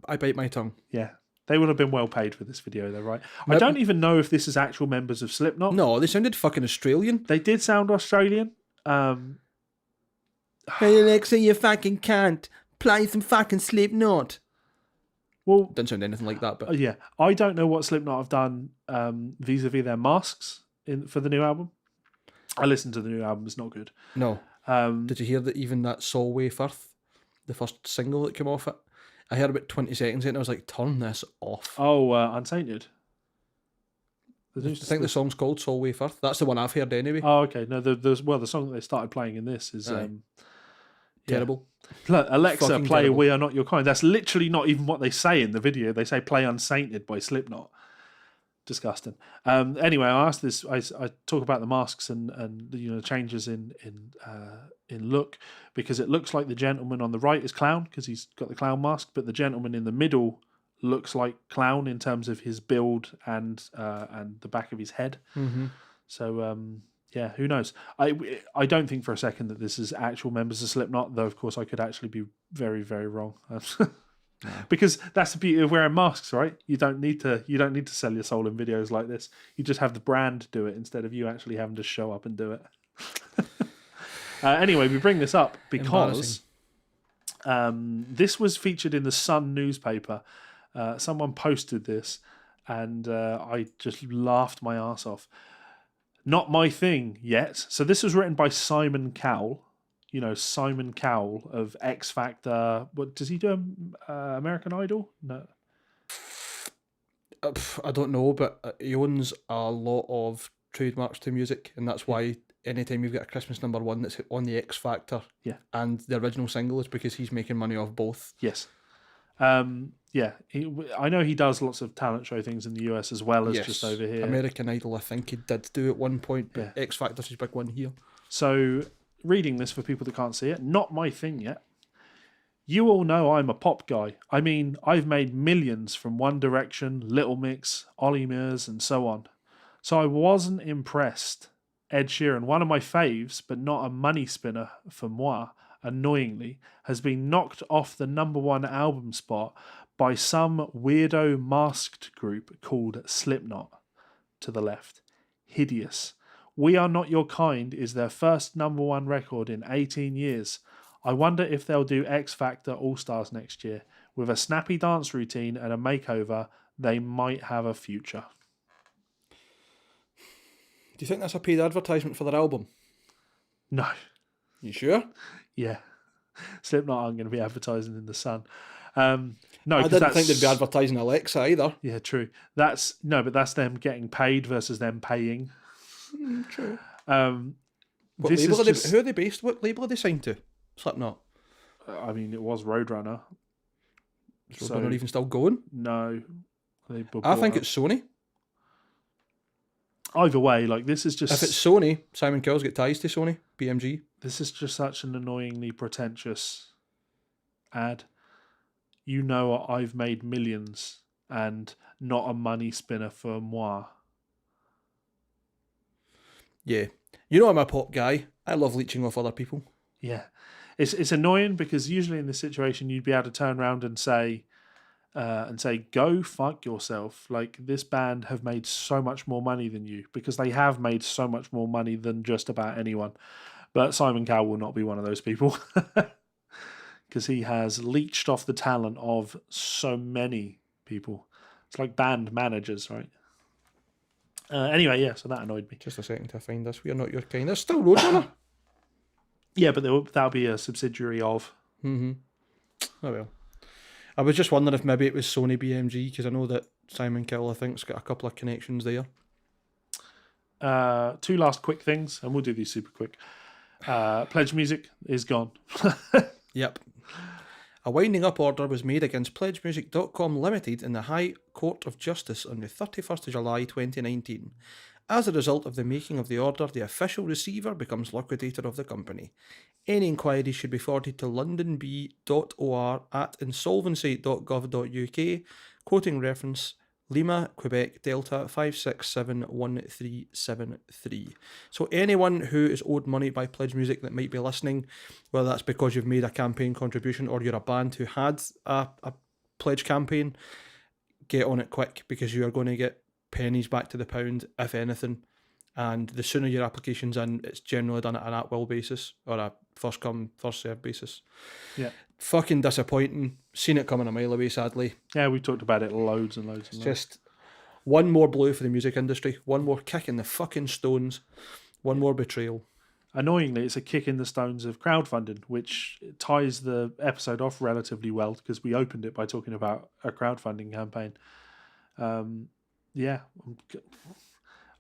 I bite my tongue. Yeah. They would have been well paid for this video, though, right? I don't even know if this is actual members of Slipknot. No, they sounded fucking Australian. They did sound Australian. Hey Alexa, you fucking can't. Play some fucking Slipknot. Well, Didn't sound anything like that, but yeah. I don't know what Slipknot have done vis-a-vis their masks for the new album. I listened to the new album. It's not good. no. Did you hear that even that Solway Firth, the first single that came off it? I heard about 20 seconds in and I was like, turn this off. Oh, Untainted. I think the song's called Solway Firth. That's the one I've heard anyway. Oh, okay. No, the song that they started playing in this is Terrible. Alexa, Fucking play terrible. We Are Not Your Kind. That's literally not even what they say in the video. They say play Unsainted by Slipknot. Disgusting. Anyway, I asked this. I talk about the masks and changes in look, because it looks like the gentleman on the right is clown because he's got the clown mask, but the gentleman in the middle looks like clown in terms of his build and the back of his head. Mm-hmm. So yeah, who knows? I don't think for a second that this is actual members of Slipknot, though. Of course, I could actually be very, very wrong. Because that's the beauty of wearing masks, right? You don't need to sell your soul in videos like this. You just have the brand do it instead of you actually having to show up and do it. Anyway, we bring this up because this was featured in the Sun newspaper. Someone posted this, and I just laughed my ass off. Not my thing yet. So this was written by Simon Cowell. You know, Simon Cowell of X Factor. What does he do? American Idol? No. I don't know, but he owns a lot of trademarks to music, and that's why anytime you've got a Christmas #1 that's on the X Factor, Yeah, and the original single, is because he's making money off both. yes. Yeah, I know he does lots of talent show things in the US as well as just over here. American Idol, I think he did do at one point, but Yeah. X Factor's his big one here. So, reading this for people that can't see it, not my thing yet. You all know I'm a pop guy. I mean, I've made millions from One Direction, Little Mix, Ollie Murs, and so on. So I wasn't impressed. Ed Sheeran, one of my faves, but not a money spinner for moi, annoyingly, has been knocked off the #1 album spot by some weirdo masked group called Slipknot. To the left. Hideous. We Are Not Your Kind is their first #1 record in 18 years. I wonder if they'll do X Factor All-Stars next year. With a snappy dance routine and a makeover, they might have a future. Do you think that's a paid advertisement for their album? No. You sure? Yeah. Slipknot aren't going to be advertising in the Sun. No, I 'cause didn't think they'd be advertising Alexa either. Yeah, true. But that's them getting paid versus them paying. True. What Who are they based? What label are they signed to? Slipknot. I mean, it was Roadrunner. Is Roadrunner even still going? No. They were I bought think out. it's Sony. Either way, like this is just If it's Sony, Simon Cowell's got ties to Sony, BMG. this is just such an annoyingly pretentious ad. You know, I've made millions and not a money spinner for moi. Yeah. You know I'm a pop guy. I love leeching off other people. Yeah. It's annoying because usually in this situation you'd be able to turn around and say, go fuck yourself. Like, this band have made so much more money than you, because they have made so much more money than just about anyone. But Simon Cowell will not be one of those people, because he has leached off the talent of so many people. It's like band managers, right? Anyway, yeah, so that annoyed me. Just a second to find this. We are not your kind. There's still Roadrunner. Yeah, but that'll be a subsidiary of. Mm-hmm. Oh well. I was just wondering if maybe it was Sony BMG, because I know that Simon Cowell, I think, has got a couple of connections there. Two last quick things, and we'll do these super quick. Pledge Music is gone. Yep. A winding up order was made against PledgeMusic.com Limited in the High Court of Justice on the 31st of July 2019. As a result of the making of the order, the official receiver becomes liquidator of the company. Any inquiries should be forwarded to londonb.or@insolvency.gov.uk, quoting reference Lima, Quebec, Delta 5671373. So anyone who is owed money by Pledge Music that might be listening, whether that's because you've made a campaign contribution or you're a band who had a pledge campaign, get on it quick, because you are going to get pennies back to the pound, if anything. And the sooner your application's in, it's generally done at an at-will basis, or a first-come, first-served basis. Yeah. Fucking disappointing. Seen it coming a mile away, sadly. Yeah, we talked about it loads and loads and loads. Just one more blow for the music industry, one more kick in the fucking stones, one more betrayal. Annoyingly, it's a kick in the stones of crowdfunding, which ties the episode off relatively well, because we opened it by talking about a crowdfunding campaign. Yeah,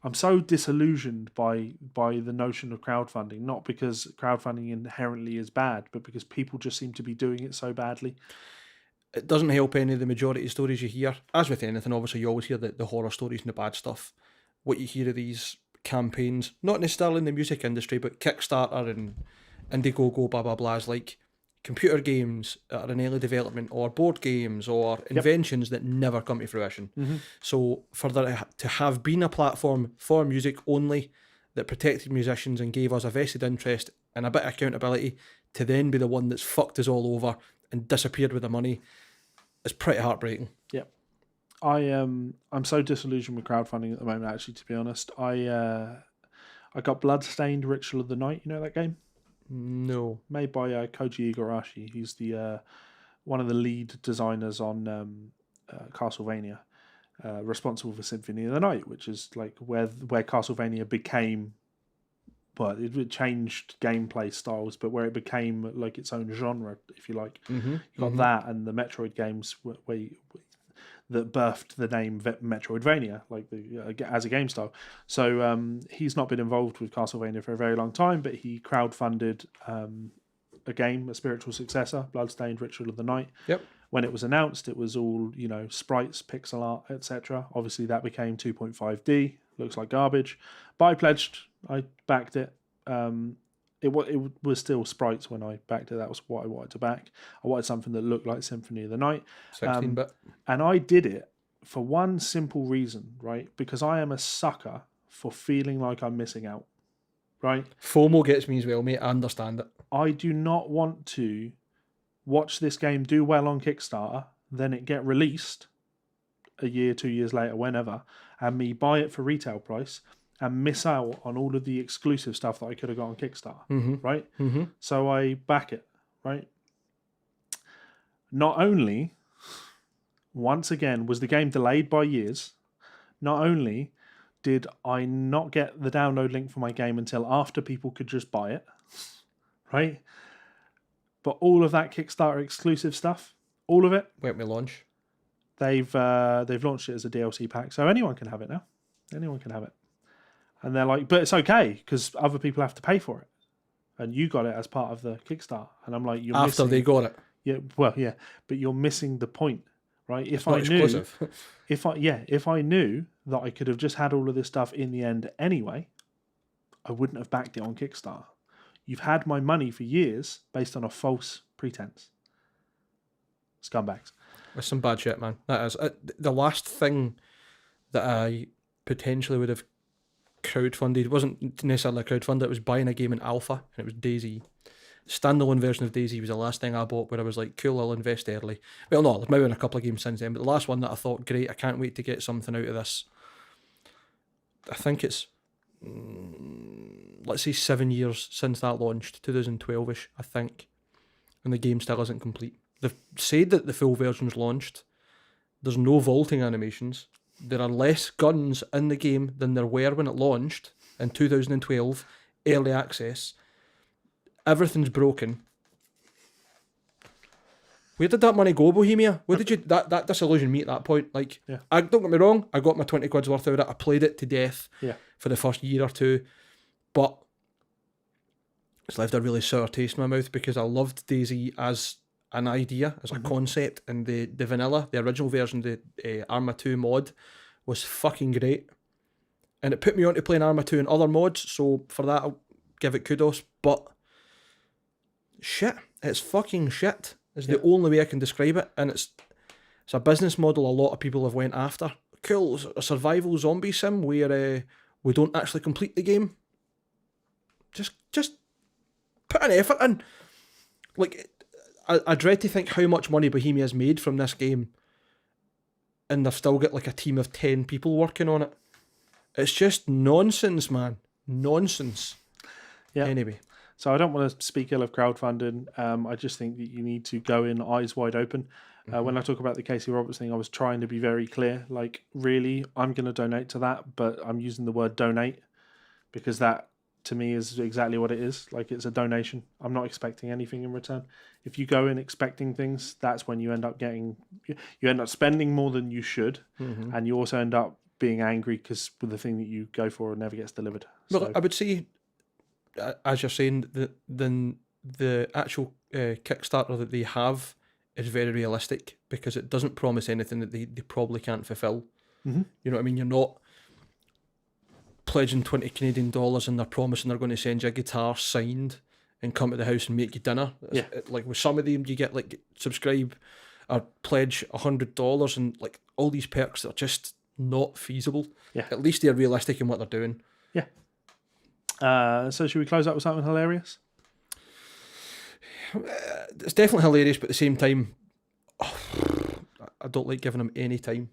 I'm so disillusioned by the notion of crowdfunding, not because crowdfunding inherently is bad, but because people just seem to be doing it so badly. It doesn't help any of the majority of stories you hear. As with anything, obviously you always hear the horror stories and the bad stuff. What you hear of these campaigns, not necessarily in the music industry, but Kickstarter and Indiegogo, blah, blah, blah, is like computer games that are in early development, or board games, or inventions that never come to fruition. Mm-hmm. So for there to have been a platform for music only that protected musicians and gave us a vested interest and a bit of accountability, to then be the one that's fucked us all over and disappeared with the money, is pretty heartbreaking. Yep. I'm so disillusioned with crowdfunding at the moment, actually, to be honest. I got Bloodstained Ritual of the Night, you know that game? No. Made by Koji Igarashi. He's the one of the lead designers on Castlevania, responsible for Symphony of the Night, which is like where Castlevania became, well, it changed gameplay styles, but where it became like its own genre, if you like. Mm-hmm. You got that and the Metroid games that birthed the name Metroidvania, like as a game style. So he's not been involved with Castlevania for a very long time, but he crowdfunded a game, a spiritual successor, Bloodstained Ritual of the Night. Yep. When it was announced, it was all, sprites, pixel art, etc. Obviously, that became 2.5D. Looks like garbage. But I pledged. I backed it. It was still sprites when I backed it. That was what I wanted to back. I wanted something that looked like Symphony of the Night. 16-bit. And I did it for one simple reason, right? Because I am a sucker for feeling like I'm missing out, right? FOMO gets me as well, mate. I understand it. I do not want to watch this game do well on Kickstarter, then it get released a year, 2 years later, whenever, and me buy it for retail price and miss out on all of the exclusive stuff that I could have got on Kickstarter, right? Mm-hmm. So I back it, right? Not only, once again, was the game delayed by years, not only did I not get the download link for my game until after people could just buy it, right? But all of that Kickstarter exclusive stuff, all of it, went with launch. They've launched it as a DLC pack, so anyone can have it now. Anyone can have it. And they're like, but it's okay because other people have to pay for it, and you got it as part of the Kickstarter. And I'm like, you're after missing, they got it. Yeah, well, yeah, but you're missing the point. right? If Not I knew, exclusive. if I knew that I could have just had all of this stuff in the end anyway, I wouldn't have backed it on Kickstarter. You've had my money for years based on a false pretense. Scumbags. That's some bad shit, man. That is. The last thing that I potentially would have crowdfunded wasn't necessarily a crowdfund, it was buying a game in alpha, and it was DayZ. Standalone version of DayZ was the last thing I bought where I was like, cool, I'll invest early. Well, no, there's maybe been a couple of games since then, but the last one that I thought, great, I can't wait to get something out of this. I think it's, let's say 7 years since that launched, 2012-ish, I think, and the game still isn't complete. They've said that the full version's launched. There's no vaulting animations. There are less guns in the game than there were when it launched in 2012, early access. Everything's broken. Where did that money go, Bohemia? Where did you... That disillusioned me at that point. Like, yeah. Don't get me wrong, I got my 20 quid's worth out of it. I played it to death for the first year or two. But it's left a really sour taste in my mouth because I loved DayZ as an idea, as a concept, and the vanilla, the original version, the Arma 2 mod, was fucking great. And it put me on to playing Arma 2 and other mods, so for that I'll give it kudos. But shit, it's fucking shit is the only way I can describe it, and it's a business model a lot of people have went after. Cool, a survival zombie sim where we don't actually complete the game. Just put an effort in. Like, I dread to think how much money Bohemia's made from this game, and they've still got like a team of 10 people working on it. It's just nonsense, man. Nonsense. Yeah. Anyway. So I don't want to speak ill of crowdfunding. I just think that you need to go in eyes wide open. When I talk about the Casey Roberts thing, I was trying to be very clear. Like, really, I'm going to donate to that, but I'm using the word donate because that, to me, is exactly what it is. Like, it's a donation. I'm not expecting anything in return. If you go in expecting things, that's when you end up spending more than you should, and you also end up being angry because the thing that you go for never gets delivered. Well, I would say, as you're saying, the actual Kickstarter that they have is very realistic because it doesn't promise anything that they probably can't fulfill. You know what I mean? You're not pledging $20 Canadian and they're promising they're going to send you a guitar signed and come to the house and make you dinner. Like with some of them, you get like subscribe or pledge $100 and like all these perks that are just not feasible. At least they're realistic in what they're doing. So should we close up with something hilarious? It's definitely hilarious, but at the same time, I don't like giving them any time.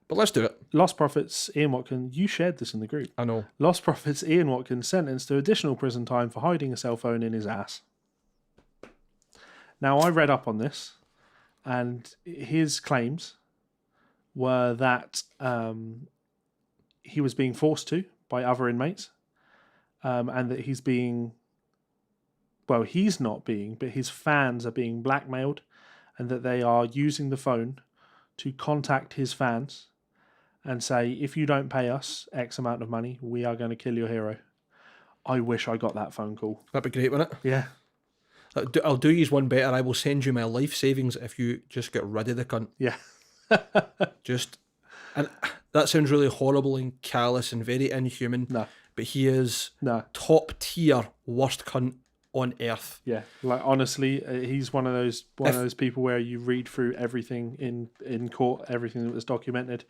But let's do it. Lost Profits, Ian Watkins, you shared this in the group. I know. Lost Profits, Ian Watkins, sentenced to additional prison time for hiding a cell phone in his ass. Now, I read up on this, and his claims were that he was being forced to by other inmates, and that he's not being, but his fans are being blackmailed, and that they are using the phone to contact his fans and say, if you don't pay us X amount of money, we are going to kill your hero. I wish I got that phone call. That'd be great, wouldn't it? Yeah. I'll do you one better. I will send you my life savings if you just get rid of the cunt. Yeah. And that sounds really horrible and callous and very inhuman. No. But he is top tier worst cunt on earth. Yeah, like honestly, he's one of those people where you read through everything in court, everything that was documented.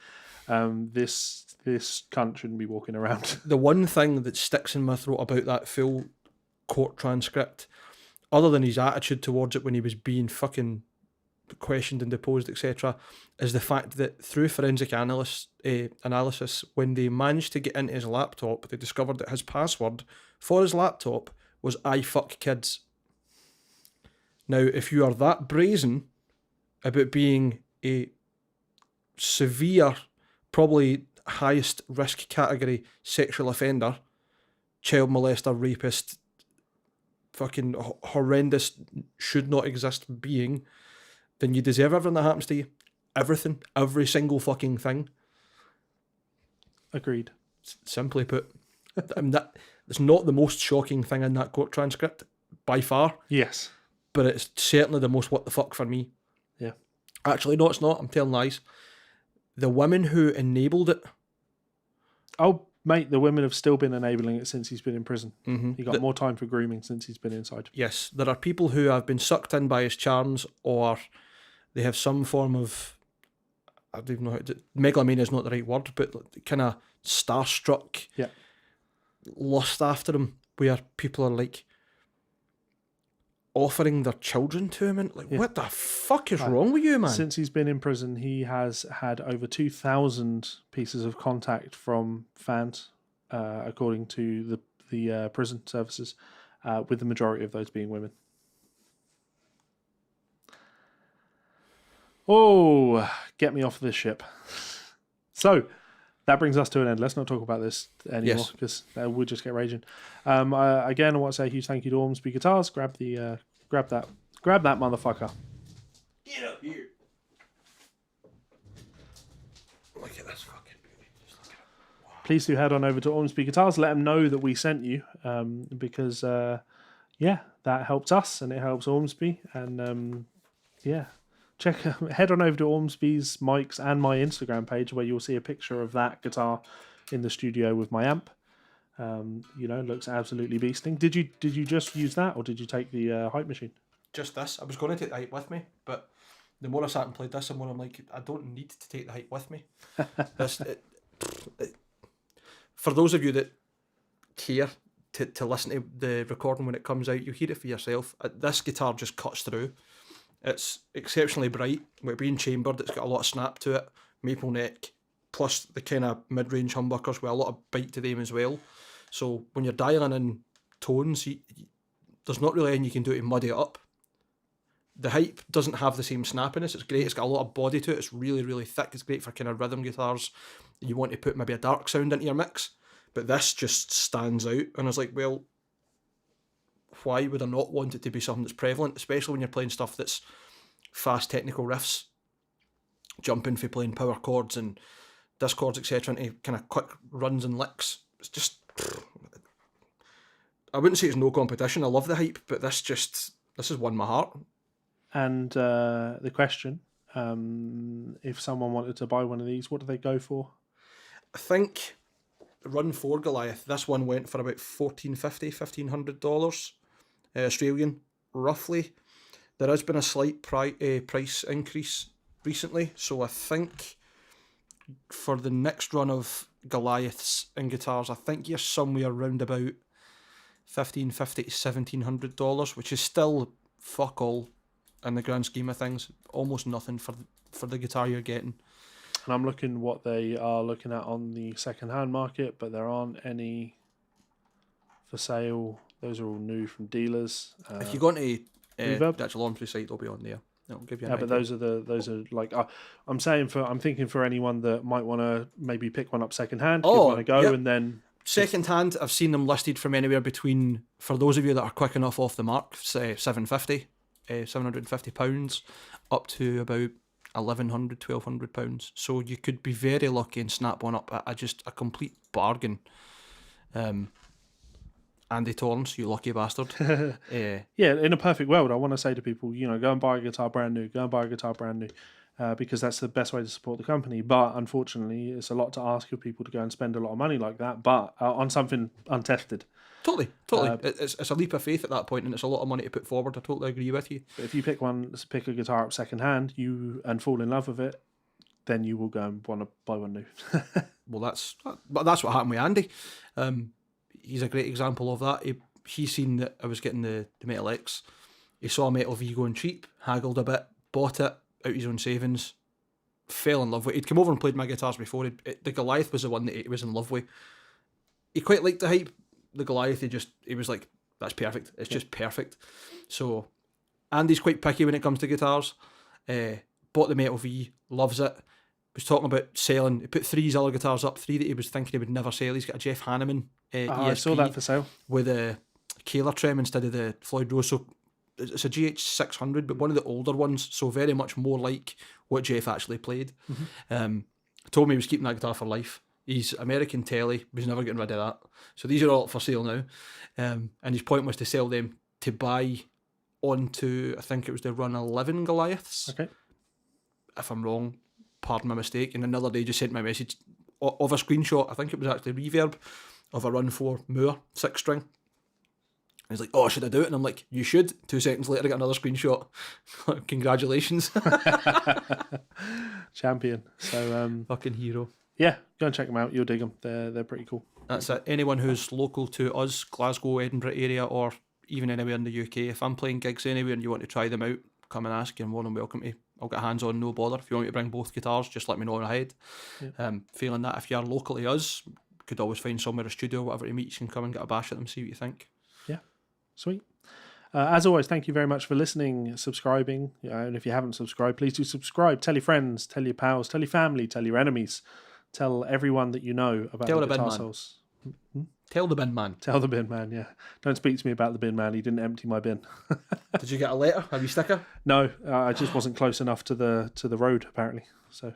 This cunt shouldn't be walking around. The one thing that sticks in my throat about that full court transcript, other than his attitude towards it when he was being fucking questioned and deposed, etc., is the fact that through forensic analysis, when they managed to get into his laptop, they discovered that his password for his laptop was I fuck kids. Now, if you are that brazen about being a severe, probably highest risk category sexual offender, child molester, rapist, fucking horrendous, should not exist being, then you deserve everything that happens to you. Everything. Every single fucking thing. Agreed. Simply put. I mean, it's not the most shocking thing in that court transcript, by far. Yes. But it's certainly the most what the fuck for me. Yeah. Actually, no, it's not. I'm telling lies. The women who enabled it. Oh, mate, the women have still been enabling it since he's been in prison. Mm-hmm. He got more time for grooming since he's been inside. Yes, there are people who have been sucked in by his charms, or they have some form of, I don't even know how to, megalomania is not the right word, but kind of starstruck, lust after him, where people are like offering their children to him, and like, what the fuck is wrong with you, man? Since he's been in prison, he has had over 2,000 pieces of contact from fans, according to the prison services, with the majority of those being women. Oh, get me off this ship. So, that brings us to an end. Let's not talk about this anymore, because we'll just get raging. Again, I want to say a huge thank you to Ormsby Guitars. Grab that motherfucker. Get up here. Look at this fucking beauty. Just look at it. Wow. Please do head on over to Ormsby Guitars. Let them know that we sent you, because that helps us and it helps Ormsby. And head on over to Ormsby's, Mike's, and my Instagram page, where you'll see a picture of that guitar in the studio with my amp. Looks absolutely beasting. Did you just use that, or did you take the hype machine? Just this. I was going to take the hype with me, but the more I sat and played this, the more I'm like, I don't need to take the hype with me. For those of you that care to listen to the recording when it comes out, you hear it for yourself. This guitar just cuts through. It's exceptionally bright. With being chambered, it's got a lot of snap to it, maple neck, plus the kind of mid-range humbuckers with a lot of bite to them as well. So when you're dialing in tones, there's not really anything you can do to muddy it up. The hype doesn't have the same snappiness. It's great. It's got a lot of body to it. It's really, really thick. It's great for kind of rhythm guitars. You want to put maybe a dark sound into your mix. But this just stands out. And I was like, well, why would I not want it to be something that's prevalent, especially when you're playing stuff that's fast technical riffs, jumping for playing power chords and discords, etc., into kind of quick runs and licks. It's just, I wouldn't say it's no competition. I love the hype, but this has won my heart. And the question, if someone wanted to buy one of these, what do they go for? I think Run 4 Goliath, this one went for about $1,450, Australian, roughly. There has been a slight price increase recently, so I think for the next run of Goliaths and guitars, I think you're somewhere around about $1,550 to $1,700, which is still fuck all in the grand scheme of things. Almost nothing for the guitar you're getting. And I'm looking what they are looking at on the second-hand market, but there aren't any for sale. Those are all new from dealers. If you go into the actual Ormsby site, they'll be on there. It'll give you an idea. But those are like I'm thinking for anyone that might want to maybe pick one up second-hand, give one a go, and then second-hand. I've seen them listed from anywhere between, for those of you that are quick enough off the mark, say £750, up to about £1,100, £1,200. So you could be very lucky and snap one up at just a complete bargain. Andy Torrance, you lucky bastard. Yeah, in a perfect world, I want to say to people, go and buy a guitar brand new. Because that's the best way to support the company. But unfortunately, it's a lot to ask of people to go and spend a lot of money like that, but on something untested. Totally. It's a leap of faith at that point, and it's a lot of money to put forward. I totally agree with you. But if you pick a guitar up second hand, and fall in love with it, then you will go and want to buy one new. Well, that's what happened with Andy. He's a great example of that. He seen that I was getting the Metal X. He saw a Metal V going cheap, haggled a bit, bought it out his own savings, fell in love with it. He'd come over and played my guitars before. The Goliath was the one that he was in love with. He quite liked the hype. The Goliath, he was like, that's perfect. It's just perfect. So Andy's quite picky when it comes to guitars. Bought the Metal V, loves it. Was talking about selling. He put 3 of his other guitars up, 3 that he was thinking he would never sell. He's got a Jeff Hanneman ESP. I saw that for sale. With a Kahler trem instead of the Floyd Rose. So it's a GH600, but one of the older ones, so very much more like what Jeff actually played. Mm-hmm. Told me he was keeping that guitar for life. He's American telly, he's never getting rid of that. So these are all up for sale now. And his point was to sell them to buy onto, I think it was the Run 11 Goliaths. Okay. if I'm wrong, pardon my mistake. And another day just sent me a message of a screenshot, I think it was actually Reverb, of a Run 4 Moore 6-string. He's like, oh, should I do it? And I'm like, you should. 2 seconds later, I get another screenshot. Congratulations. Champion. So fucking hero. Yeah, go and check them out. You'll dig them. They're pretty cool. That's it. Anyone who's local to us, Glasgow, Edinburgh area, or even anywhere in the UK, if I'm playing gigs anywhere and you want to try them out, come and ask. You're more than welcome to. I'll get hands on, no bother. If you want me to bring both guitars, just let me know ahead. Yeah. Feeling that if you're local to us, could always find somewhere, a studio or whatever to meet. You can come and get a bash at them, see what you think. Yeah, sweet. As always, thank you very much for listening, subscribing. And if you haven't subscribed, please do subscribe. Tell your friends, tell your pals, tell your family, tell your enemies. Tell everyone that you know about the Guitar Souls. Tell the bin man. Tell the bin man, yeah. Don't speak to me about the bin man. He didn't empty my bin. Did you get a letter? Have you sticker? No, I just wasn't close enough to the road, apparently. So,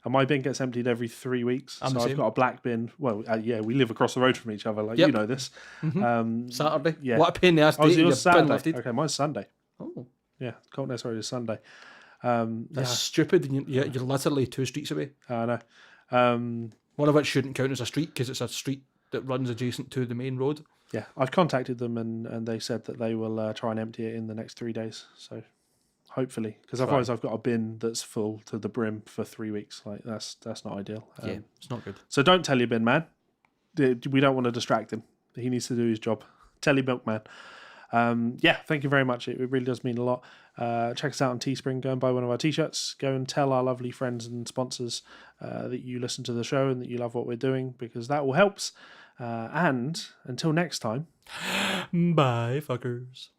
and my bin gets emptied every 3 weeks. So I've got a black bin. Well, yeah, we live across the road from each other. Like, you know this. Mm-hmm. Saturday? Yeah. What a pain in the ass. Oh, yours Saturday. Okay, mine's Sunday. Oh. Yeah, Coltness Road is Sunday. That's stupid. And you're literally 2 streets away. I know. One of which shouldn't count as a street because it's a street that runs adjacent to the main road. Yeah, I've contacted them and they said that they will try and empty it in the next 3 days. So hopefully, because otherwise I've got a bin that's full to the brim for 3 weeks. Like that's not ideal. Yeah, it's not good. So don't tell your bin man. We don't want to distract him. He needs to do his job. Tell your milkman. Yeah, thank you very much. It really does mean a lot. Check us out on Teespring. Go and buy one of our t-shirts. Go and tell our lovely friends and sponsors that you listen to the show and that you love what we're doing, because that all helps. And until next time, bye, fuckers.